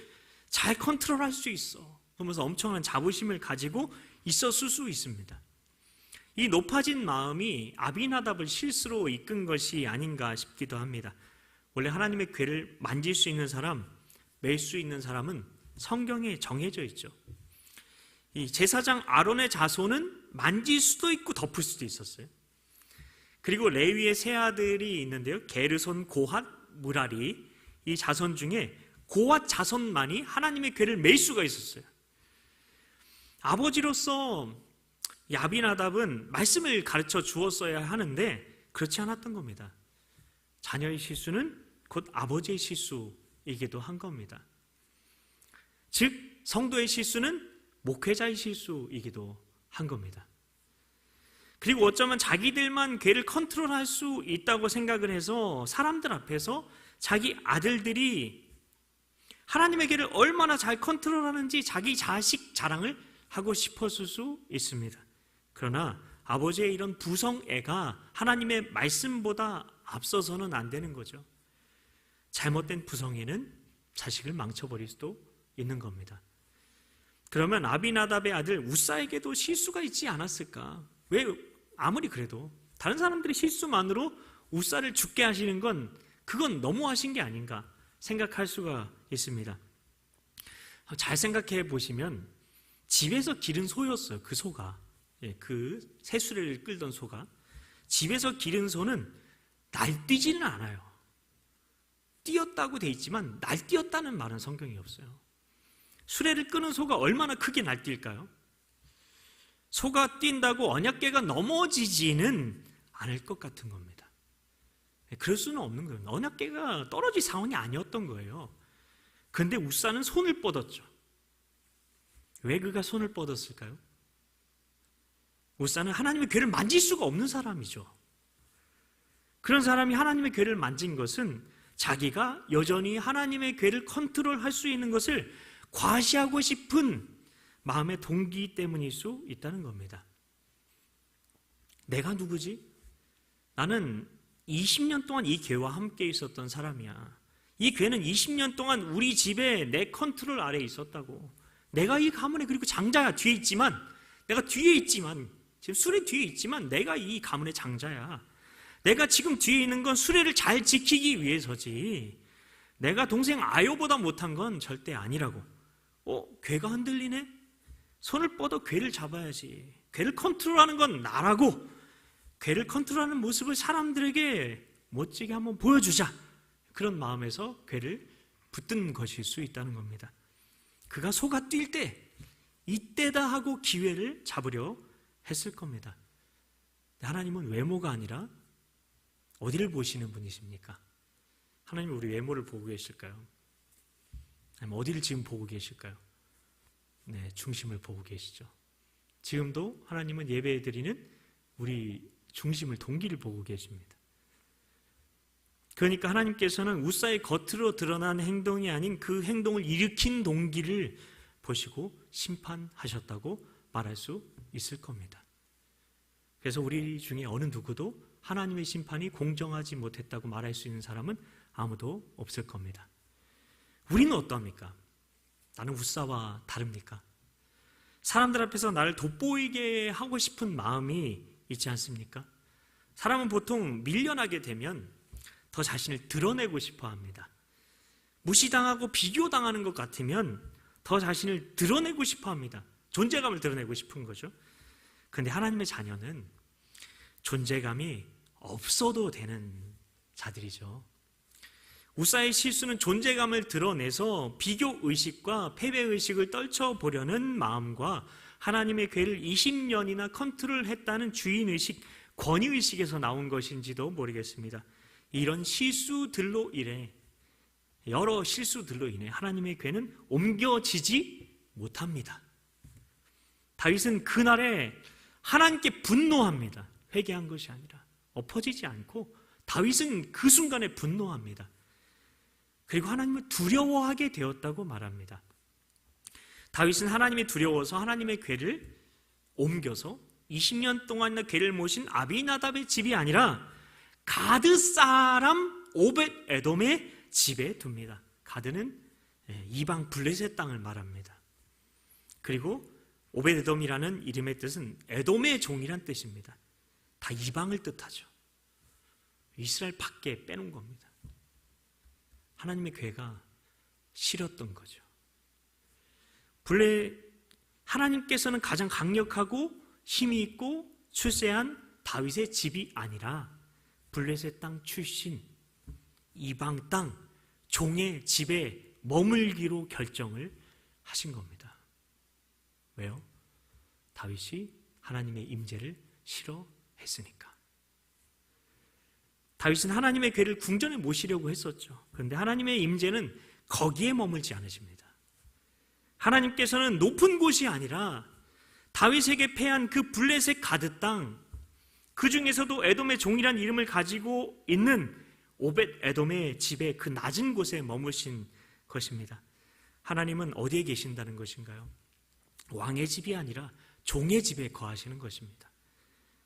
잘 컨트롤할 수 있어 그러면서 엄청난 자부심을 가지고 있었을 수 있습니다. 이 높아진 마음이 아비나답을 실수로 이끈 것이 아닌가 싶기도 합니다. 원래 하나님의 궤를 만질 수 있는 사람, 맬 수 있는 사람은 성경에 정해져 있죠. 이 제사장 아론의 자손은 만질 수도 있고 덮을 수도 있었어요. 그리고 레위의 세 아들이 있는데요. 게르손, 고핫, 무라리, 이 자손 중에 고핫 자손만이 하나님의 궤를 맬 수가 있었어요. 아버지로서 아비나답은 말씀을 가르쳐 주었어야 하는데 그렇지 않았던 겁니다. 자녀의 실수는 곧 아버지의 실수이기도 한 겁니다. 즉 성도의 실수는 목회자의 실수이기도 한 겁니다. 그리고 어쩌면 자기들만 궤를 컨트롤할 수 있다고 생각을 해서 사람들 앞에서 자기 아들들이 하나님의 궤를 얼마나 잘 컨트롤하는지 자기 자식 자랑을 하고 싶었을 수 있습니다. 그러나 아버지의 이런 부성애가 하나님의 말씀보다 앞서서는 안 되는 거죠. 잘못된 부성애는 자식을 망쳐버릴 수도 있는 겁니다. 그러면 아비나답의 아들 우사에게도 실수가 있지 않았을까? 왜 아무리 그래도 다른 사람들의 실수만으로 우사를 죽게 하시는 건 그건 너무하신 게 아닌가 생각할 수가 있습니다. 잘 생각해 보시면 집에서 기른 소였어요. 그 소가, 그 새수레를 끌던 소가 집에서 기른 소는 날뛰지는 않아요. 뛰었다고 돼 있지만 날뛰었다는 말은 성경에 없어요. 수레를 끄는 소가 얼마나 크게 날뛸까요? 소가 뛴다고 언약궤가 넘어지지는 않을 것 같은 겁니다. 그럴 수는 없는 거예요. 언약궤가 떨어질 상황이 아니었던 거예요. 그런데 우사는 손을 뻗었죠. 왜 그가 손을 뻗었을까요? 우사는 하나님의 궤를 만질 수가 없는 사람이죠. 그런 사람이 하나님의 궤를 만진 것은 자기가 여전히 하나님의 궤를 컨트롤할 수 있는 것을 과시하고 싶은 마음의 동기 때문일 수 있다는 겁니다. 내가 누구지? 나는 20년 동안 이 궤와 함께 있었던 사람이야. 이 궤는 20년 동안 우리 집에 내 컨트롤 아래에 있었다고. 내가 이 가문에 그리고 장자야. 뒤에 있지만, 내가 뒤에 있지만, 지금 수레 뒤에 있지만 내가 이 가문의 장자야. 내가 지금 뒤에 있는 건 수레를 잘 지키기 위해서지 내가 동생 아요보다 못한 건 절대 아니라고. 궤가 흔들리네? 손을 뻗어 궤를 잡아야지. 궤를 컨트롤하는 건 나라고. 궤를 컨트롤하는 모습을 사람들에게 멋지게 한번 보여주자. 그런 마음에서 궤를 붙든 것일 수 있다는 겁니다. 그가 소가 뛸 때 이때다 하고 기회를 잡으려 했을 겁니다. 하나님은 외모가 아니라 어디를 보시는 분이십니까? 하나님은 우리 외모를 보고 계실까요? 아니면 어디를 지금 보고 계실까요? 네, 중심을 보고 계시죠. 지금도 하나님은 예배드리는 우리 중심을, 동기를 보고 계십니다. 그러니까 하나님께서는 우사의 겉으로 드러난 행동이 아닌 그 행동을 일으킨 동기를 보시고 심판하셨다고 말할 수 있을 겁니다. 그래서 우리 중에 어느 누구도 하나님의 심판이 공정하지 못했다고 말할 수 있는 사람은 아무도 없을 겁니다. 우리는 어떠합니까? 나는 우사와 다릅니까? 사람들 앞에서 나를 돋보이게 하고 싶은 마음이 있지 않습니까? 사람은 보통 밀려나게 되면 더 자신을 드러내고 싶어 합니다. 무시당하고 비교당하는 것 같으면 더 자신을 드러내고 싶어 합니다. 존재감을 드러내고 싶은 거죠. 그런데 하나님의 자녀는 존재감이 없어도 되는 자들이죠. 우사의 실수는 존재감을 드러내서 비교의식과 패배의식을 떨쳐보려는 마음과 하나님의 괴를 20년이나 컨트롤했다는 주인의식, 권위의식에서 나온 것인지도 모르겠습니다. 이런 실수들로 인해, 여러 실수들로 인해 하나님의 괴는 옮겨지지 못합니다. 다윗은 그날에 하나님께 분노합니다. 회개한 것이 아니라 엎어지지 않고 다윗은 그 순간에 분노합니다. 그리고 하나님을 두려워하게 되었다고 말합니다. 다윗은 하나님이 두려워서 하나님의 궤를 옮겨서 20년 동안이나 궤를 모신 아비나답의 집이 아니라 가드 사람 오벳 에돔의 집에 둡니다. 가드는 이방 블레셋 땅을 말합니다. 그리고 오벳 에돔이라는 이름의 뜻은 에돔의 종이란 뜻입니다. 다 이방을 뜻하죠. 이스라엘 밖에 빼놓은 겁니다. 하나님의 궤가 싫었던 거죠. 하나님께서는 가장 강력하고 힘이 있고 출세한 다윗의 집이 아니라 블레셋 땅 출신 이방 땅 종의 집에 머물기로 결정을 하신 겁니다. 왜요? 다윗이 하나님의 임재를 싫어했으니까. 다윗은 하나님의 궤를 궁전에 모시려고 했었죠. 그런데 하나님의 임재는 거기에 머물지 않으십니다. 하나님께서는 높은 곳이 아니라 다윗에게 패한 그 블레셋 가드 땅, 그 중에서도 에돔의 종이란 이름을 가지고 있는 오벳 에돔의 집에 그 낮은 곳에 머무신 것입니다. 하나님은 어디에 계신다는 것인가요? 왕의 집이 아니라 종의 집에 거하시는 것입니다.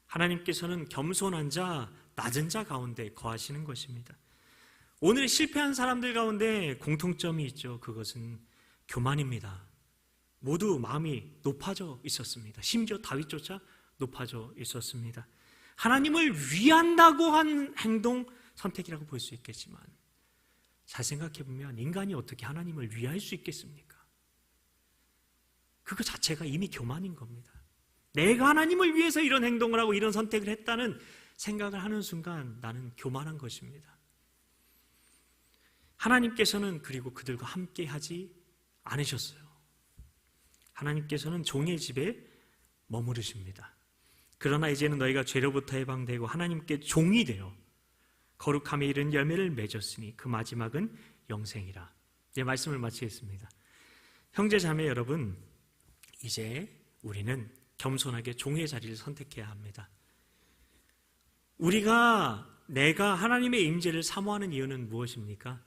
하나님께서는 겸손한 자, 낮은 자 가운데 거하시는 것입니다. 오늘 실패한 사람들 가운데 공통점이 있죠. 그것은 교만입니다. 모두 마음이 높아져 있었습니다. 심지어 다윗조차 높아져 있었습니다. 하나님을 위한다고 한 행동 선택이라고 볼 수 있겠지만 잘 생각해 보면 인간이 어떻게 하나님을 위할 수 있겠습니까? 그거 자체가 이미 교만인 겁니다. 내가 하나님을 위해서 이런 행동을 하고 이런 선택을 했다는 생각을 하는 순간 나는 교만한 것입니다. 하나님께서는 그리고 그들과 함께 하지 않으셨어요. 하나님께서는 종의 집에 머무르십니다. 그러나 이제는 너희가 죄로부터 해방되고 하나님께 종이 되어 거룩함에 이른 열매를 맺었으니 그 마지막은 영생이라. 이제 말씀을 마치겠습니다. 형제 자매 여러분, 이제 우리는 겸손하게 종의 자리를 선택해야 합니다. 내가 하나님의 임재를 사모하는 이유는 무엇입니까?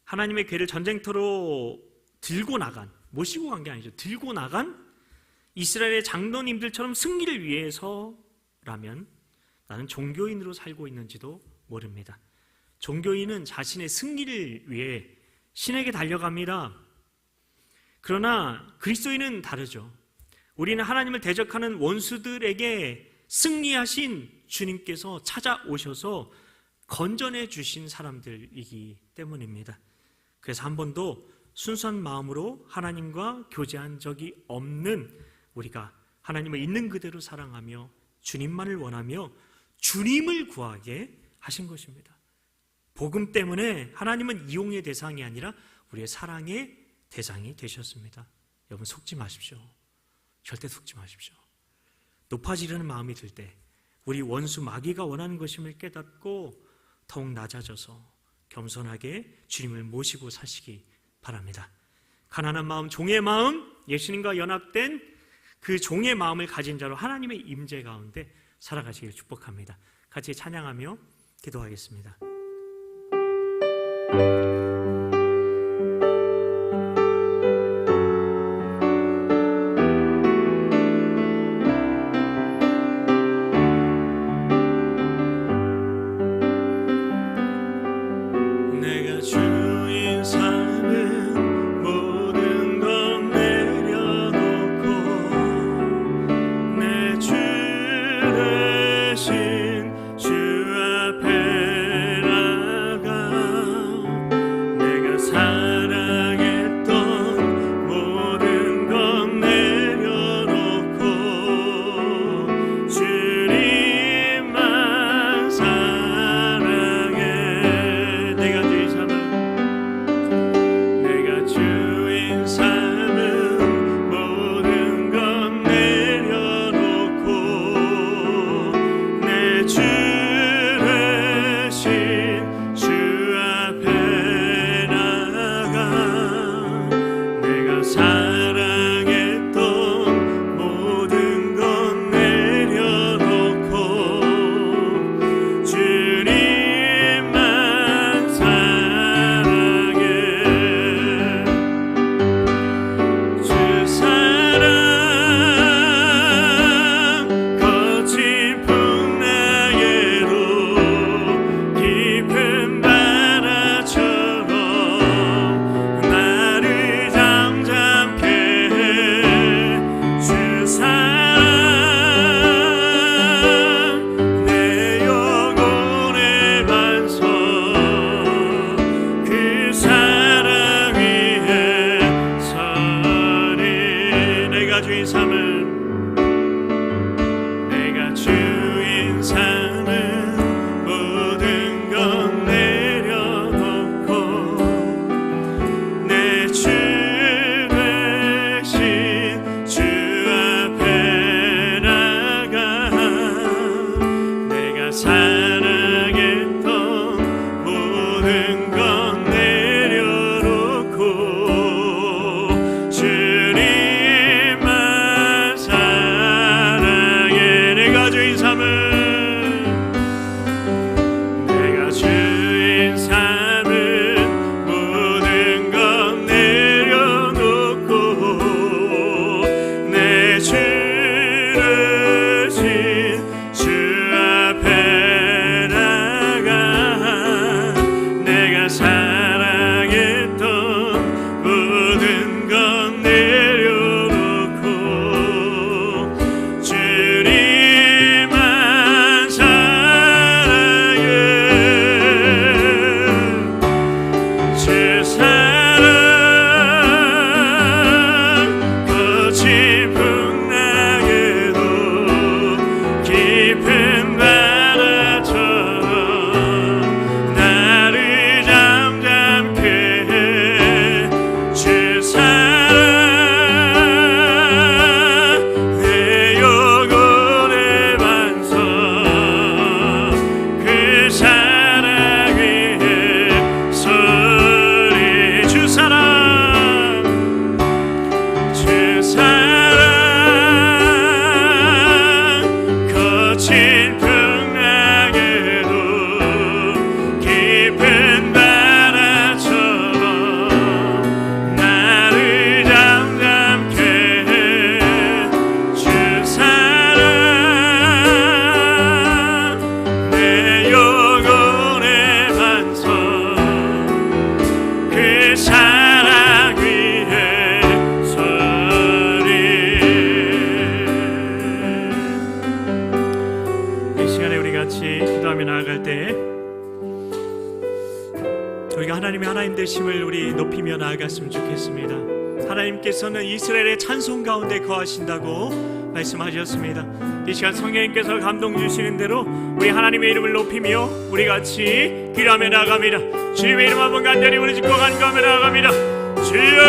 하나님의 궤를 전쟁터로 들고 나간, 모시고 간 게 아니죠. 들고 나간 이스라엘의 장로님들처럼 승리를 위해서라면 나는 종교인으로 살고 있는지도 모릅니다. 종교인은 자신의 승리를 위해 신에게 달려갑니다. 그러나 그리스도인은 다르죠. 우리는 하나님을 대적하는 원수들에게 승리하신 주님께서 찾아오셔서 건전해 주신 사람들이기 때문입니다. 그래서 한 번도 순수한 마음으로 하나님과 교제한 적이 없는 우리가 하나님을 있는 그대로 사랑하며 주님만을 원하며 주님을 구하게 하신 것입니다. 복음 때문에 하나님은 이용의 대상이 아니라 우리의 사랑의 대상이 되셨습니다. 여러분 속지 마십시오. 절대 속지 마십시오. 높아지려는 마음이 들 때 우리 원수 마귀가 원하는 것임을 깨닫고 더욱 낮아져서 겸손하게 주님을 모시고 사시기 바랍니다. 가난한 마음, 종의 마음, 예수님과 연합된 그 종의 마음을 가진 자로 하나님의 임재 가운데 살아가시길 축복합니다. 같이 찬양하며 기도하겠습니다. 사랑했던 모든 건 내려놓고 주님만 사랑해. 내가 주인 삶을 모든 건 내려놓고 내 주를 진 주 앞에 나가. 내가 사랑했던 모든 건 내려놓고 주님만 사랑해. 주 사랑 거친 풍랑에도 깊은 바다처럼 나를 잠잠케 해. 주 사랑 내 영혼의 반석. 그 사랑 위에 소리. 주 사랑 거친 풍랑에도 깊은 바다처럼 나를 잠잠케 해. 주 사랑 내 영혼의 반석. 그 사랑 위에 서리. 이 시간에 우리 같이 기도하며 나아갈 때 우리가 하나님 되심을 우리 높이며 나아갔으면 좋겠습니다. 하나님께서는 이스라엘의 찬송 가운데 거하신다고 말씀하셨습니다. 이 시간 성령님께서 감동 주시는 대로 우리 하나님의 이름을 높이며 우리 같이 기도하며 나아갑니다. 주님의 이름 한번 간절히 우리 짓고 간구하며 나아갑니다. 주여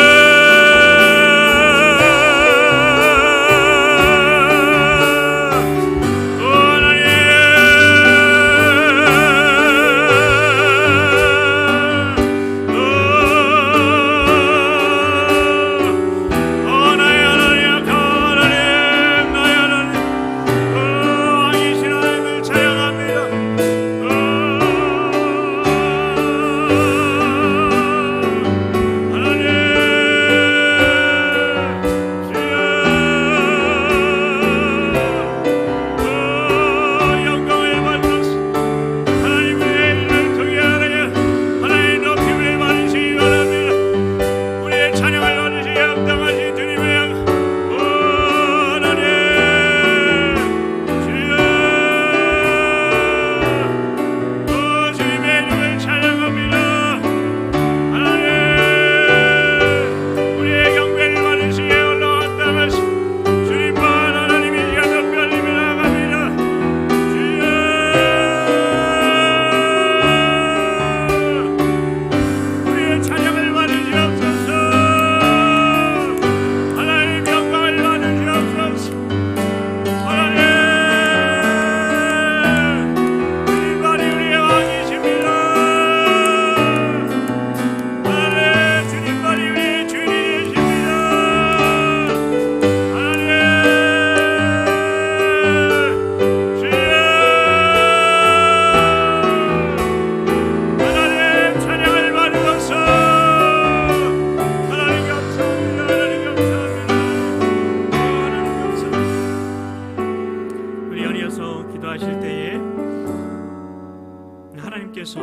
하나님께서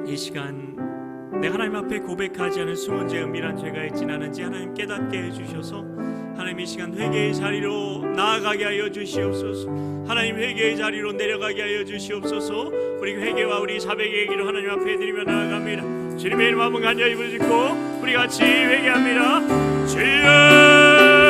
이 시간 내 하나님 앞에 고백하지 않은 숨은 죄 은밀한 죄가 있진 않은지 하나님 깨닫게 해주셔서 하나님 이 시간 회개의 자리로 나아가게 하여 주시옵소서. 하나님 회개의 자리로 내려가게 하여 주시옵소서. 우리 회개와 우리 사백의 얘기를 하나님 앞에 드리며 나아갑니다. 주님의 이름 한번 간절히 부르짖고 우리 같이 회개합니다. 주여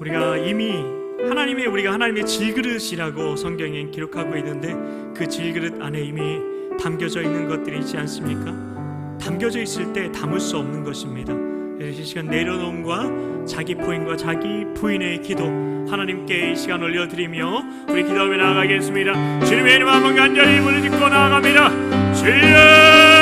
우리가 이미 우리가 하나님의 질그릇이라고 성경에 기록하고 있는데 그 질그릇 안에 이미 담겨져 있는 것들이 있지 않습니까? 담겨져 있을 때 담을 수 없는 것입니다. 그래서 이 시간 내려놓음과 자기 포인과 자기 부인의 기도 하나님께 이 시간 올려드리며 우리 기도하며 나아가겠습니다. 주님의 이름 한번 간절히 부르짖고 나아갑니다. 주여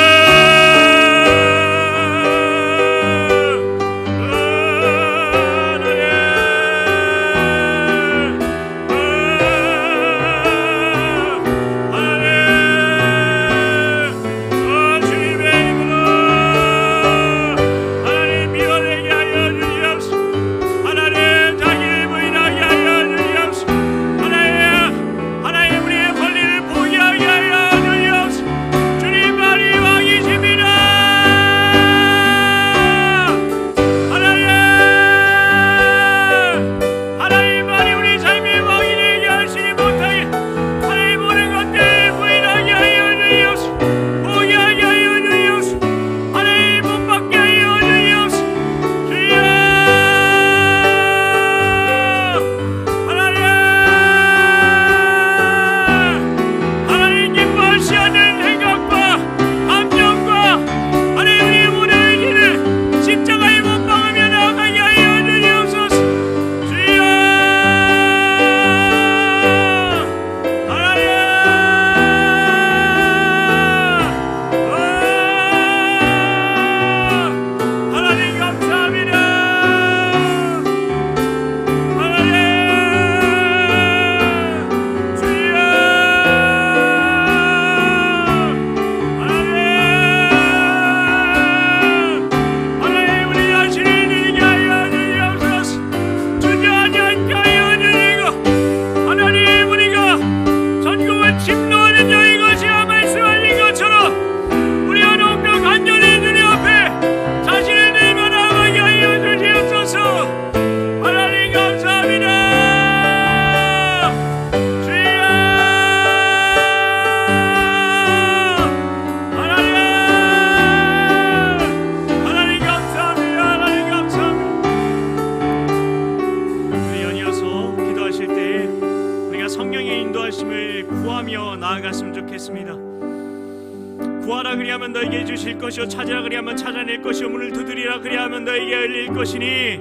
구하라 그리하면 너에게 주실 것이요 찾으라 그리하면 찾아낼 것이요 문을 두드리라 그리하면 너에게 열릴 것이니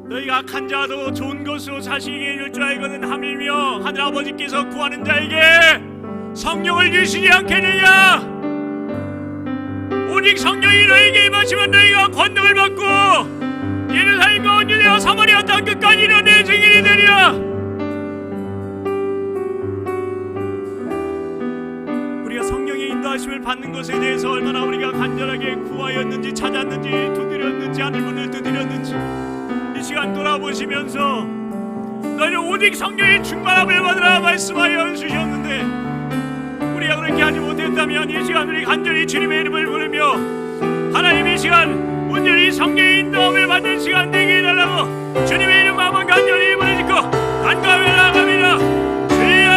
너희가 악한 자도 좋은 것으로 자식에게 줄 줄 알거든 하밀며 하늘아버지께서 구하는 자에게 성령을 주시지 않겠느냐. 오직 성령이 너에게 임하시면 너희가 권능을 받고 예루살렘과 온 유대와 사마리아 땅 끝까지 내 증인이 되리라. 우리가 성령의 인도하심을 받는 것에 대해서 얼마나 우리가 간절하게 구하였는지 찾았는지 두드렸는지 하늘문을 두드렸는지 이 시간 돌아보시면서 너희는 오직 성령의 충만함을 받으라 말씀하여 주셨는데 우리가 그렇게 하지 못했다면 이 시간 우리 간절히 주님의 이름을 부르며 하나님 이 시간 온전히 성령의 인도함을 받는 시간 되게 해달라고 주님의 이름 한번 간절히 부르짖고 간구하며 나아갑니다. 주여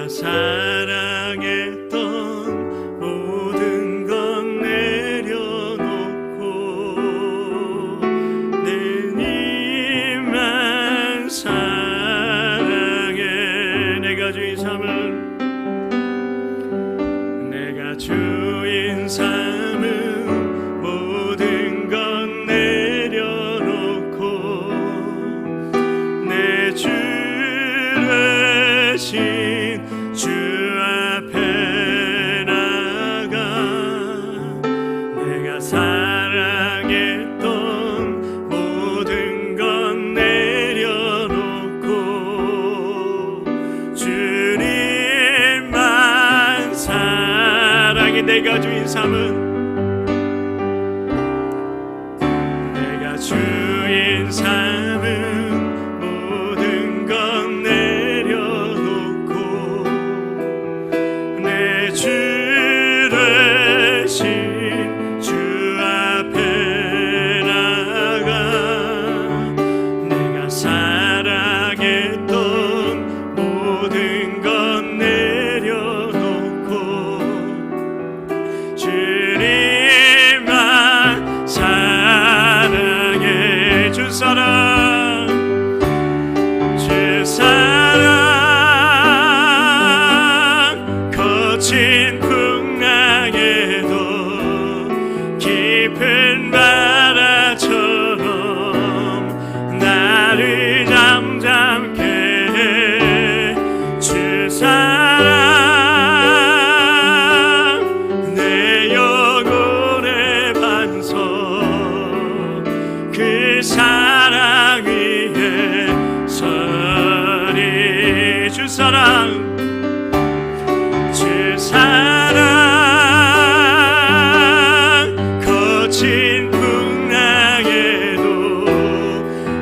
사랑했던 모든 건 내려놓고 내 님만 사랑해. 내가 주인 삼은 모든 건 내려놓고 내 주 대신 주 앞에 나가. 내가 사랑했던 모든 건 내려놓고 주님만 사랑해. 내가 주인 삼은 주인 삼은 모든 건 내려놓고 내 주 대신 주 앞에 나가. 내가 사랑했던 모든 건 내려놓고 주님만 사랑해. 주 사랑 거친 풍랑에도 깊은 바다처럼 나를 잠잠케 해. 주 사랑 내 영혼의 반석. 그 사랑 위에 서리. 주 사랑 거친 풍랑에도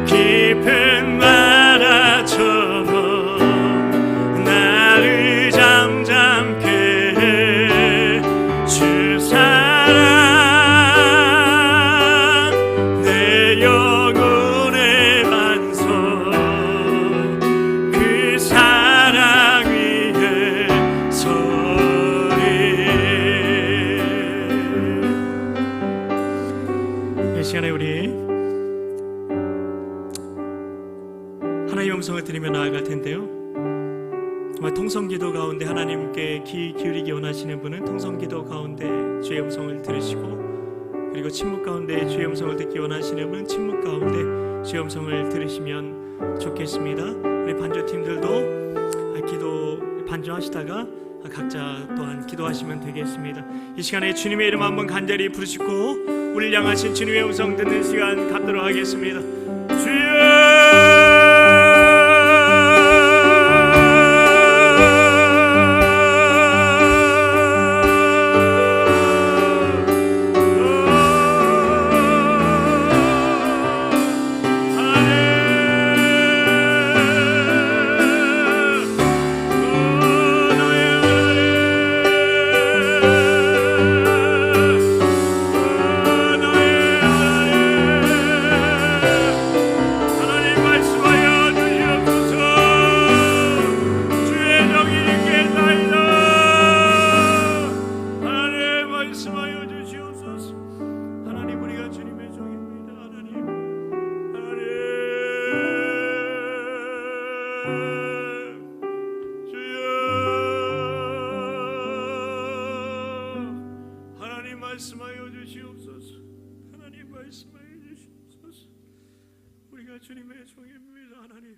깊은 바다처럼 나를 잠잠케 해. 주 사랑 내 영혼의 반석. 그 사랑 위에 이 시간에 우리 하나님의 음성을 들으며 나아갈 텐데요, 정말 통성기도 가운데 하나님께 귀 기울이기 원하시는 분은 통성기도 가운데 주의 음성을 들으시고, 그리고 침묵 가운데 주의 음성을 듣기 원하시는 분은 침묵 가운데 주의 음성을 들으시면 좋겠습니다. 우리 반주팀들도 기도 반주하시다가 각자 또한 기도하시면 되겠습니다. 이 시간에 주님의 이름 한번 간절히 부르시고 우리를 향하신 주님의 음성 듣는 시간 갖도록 하겠습니다. 주여! 말씀하여 주시옵소서. 하나님 말씀하여 주시옵소서. 우리가 주님의 종입니다. 하나님,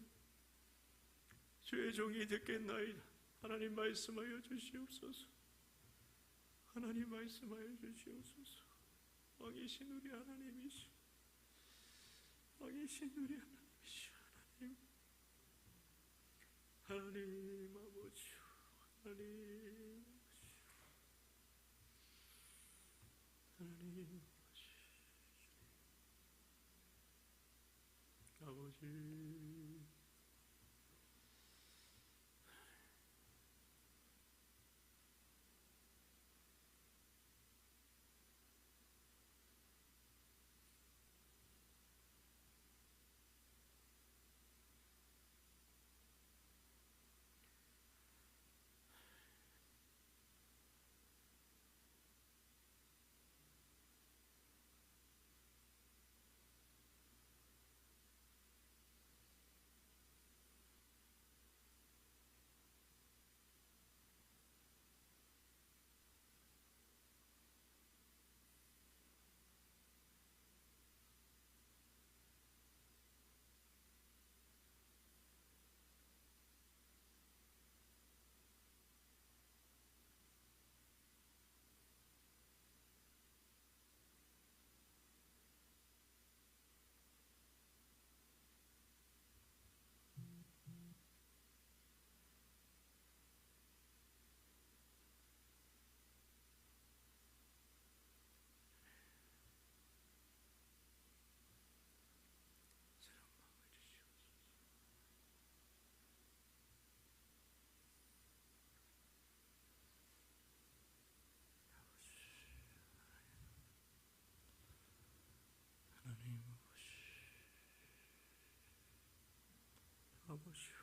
주의 종이 듣겠나이다. 하나님 말씀하여 주시옵소서. 하나님 말씀하여 주시옵소서. 왕이신 우리 하나님이시, 왕이신 우리 하나님이시, 하나님 아버지, 하나님 아버지, 아버지요,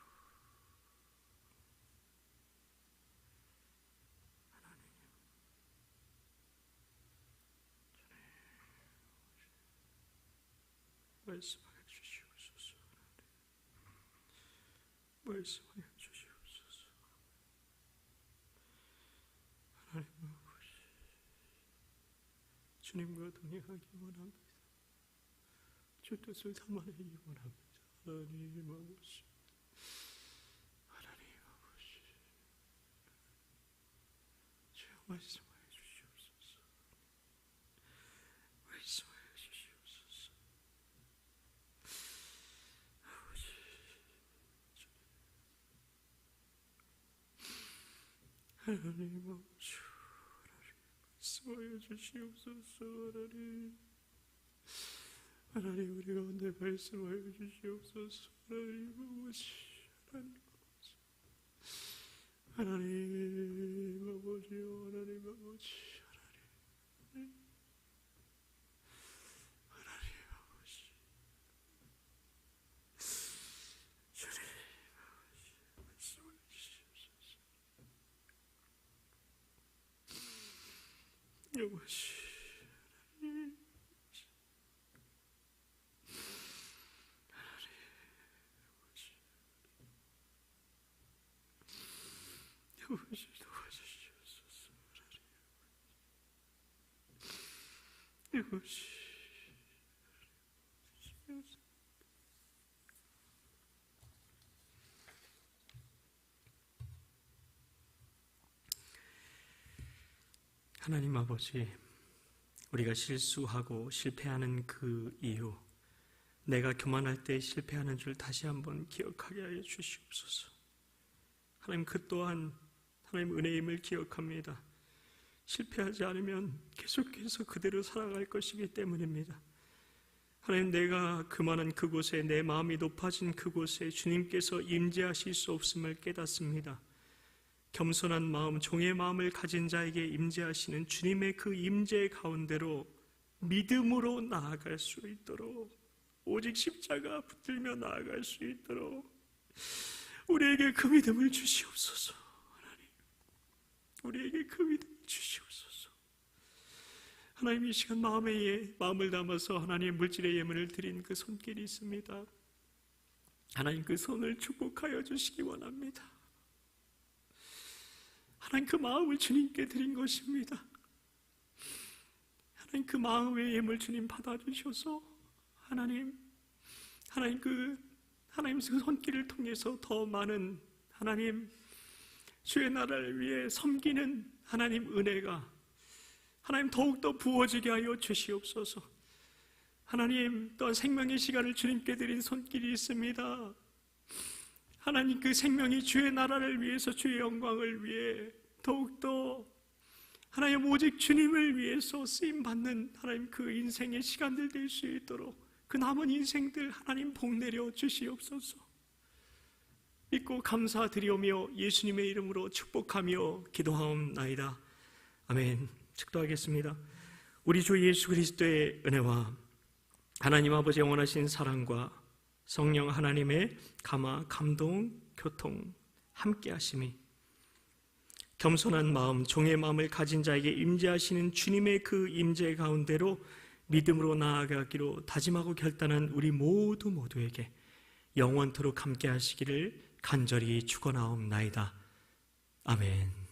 말씀하여 주시옵소서. 말씀하여 주시옵소서. 하나님 아버지, 주님과 동행하기 원합니다. 주 뜻을 담아내기 원합니다. 하나님 아버지, 하나님 아버지, 주여 말씀하여 주시옵소서. 말씀하여 주시옵소서. 아버지, 하나님 아버지, 말씀하여 주시옵소서. 하나님, 우리 가운데 말씀하여 주시옵소서. 하나님 아버지, 하나님 아버지요, 하나님 아버지, 하나님 아버지, 주님 아버지, 말씀하여 주시옵소서. 아버지, 아버지, 도와주시옵소서. 아버지, 하나님 아버지, 우리가 실수하고 실패하는 그 이유, 내가 교만할 때 실패하는 줄 다시 한번 기억하게 하여 주시옵소서. 하나님, 그 또한 하나님 은혜임을 기억합니다. 실패하지 않으면 계속해서 그대로 살아갈 것이기 때문입니다. 하나님, 내가 그만한 그곳에, 내 마음이 높아진 그곳에 주님께서 임재하실 수 없음을 깨닫습니다. 겸손한 마음, 종의 마음을 가진 자에게 임재하시는 주님의 그 임재 가운데로 믿음으로 나아갈 수 있도록, 오직 십자가 붙들며 나아갈 수 있도록 우리에게 그 믿음을 주시옵소서. 하나님, 우리에게 그 믿음을 주시옵소서. 하나님, 이 시간 마음을 담아서 하나님 물질의 예물을 드린 그 손길이 있습니다. 하나님, 그 손을 축복하여 주시기 원합니다. 하나님, 그 마음을 주님께 드린 것입니다. 하나님, 그 마음의 예물 주님 받아주셔서 하나님 그 손길을 통해서 더 많은 하나님 주의 나라를 위해 섬기는 하나님 은혜가 하나님 더욱더 부어지게 하여 주시옵소서. 하나님, 또한 생명의 시간을 주님께 드린 손길이 있습니다. 하나님, 그 생명이 주의 나라를 위해서, 주의 영광을 위해 더욱더 하나님 오직 주님을 위해서 쓰임받는 하나님 그 인생의 시간들 될 수 있도록 그 남은 인생들 하나님 복 내려 주시옵소서. 믿고 감사드리오며 예수님의 이름으로 축복하며 기도하옵나이다. 아멘. 축도하겠습니다. 우리 주 예수 그리스도의 은혜와 하나님 아버지 영원하신 사랑과 성령 하나님의 감화, 감동, 교통 함께 하심이 겸손한 마음, 종의 마음을 가진 자에게 임재하시는 주님의 그 임재 가운데로 믿음으로 나아가기로 다짐하고 결단한 우리 모두에게 영원토록 함께 하시기를 간절히 축원하옵나이다. 아멘.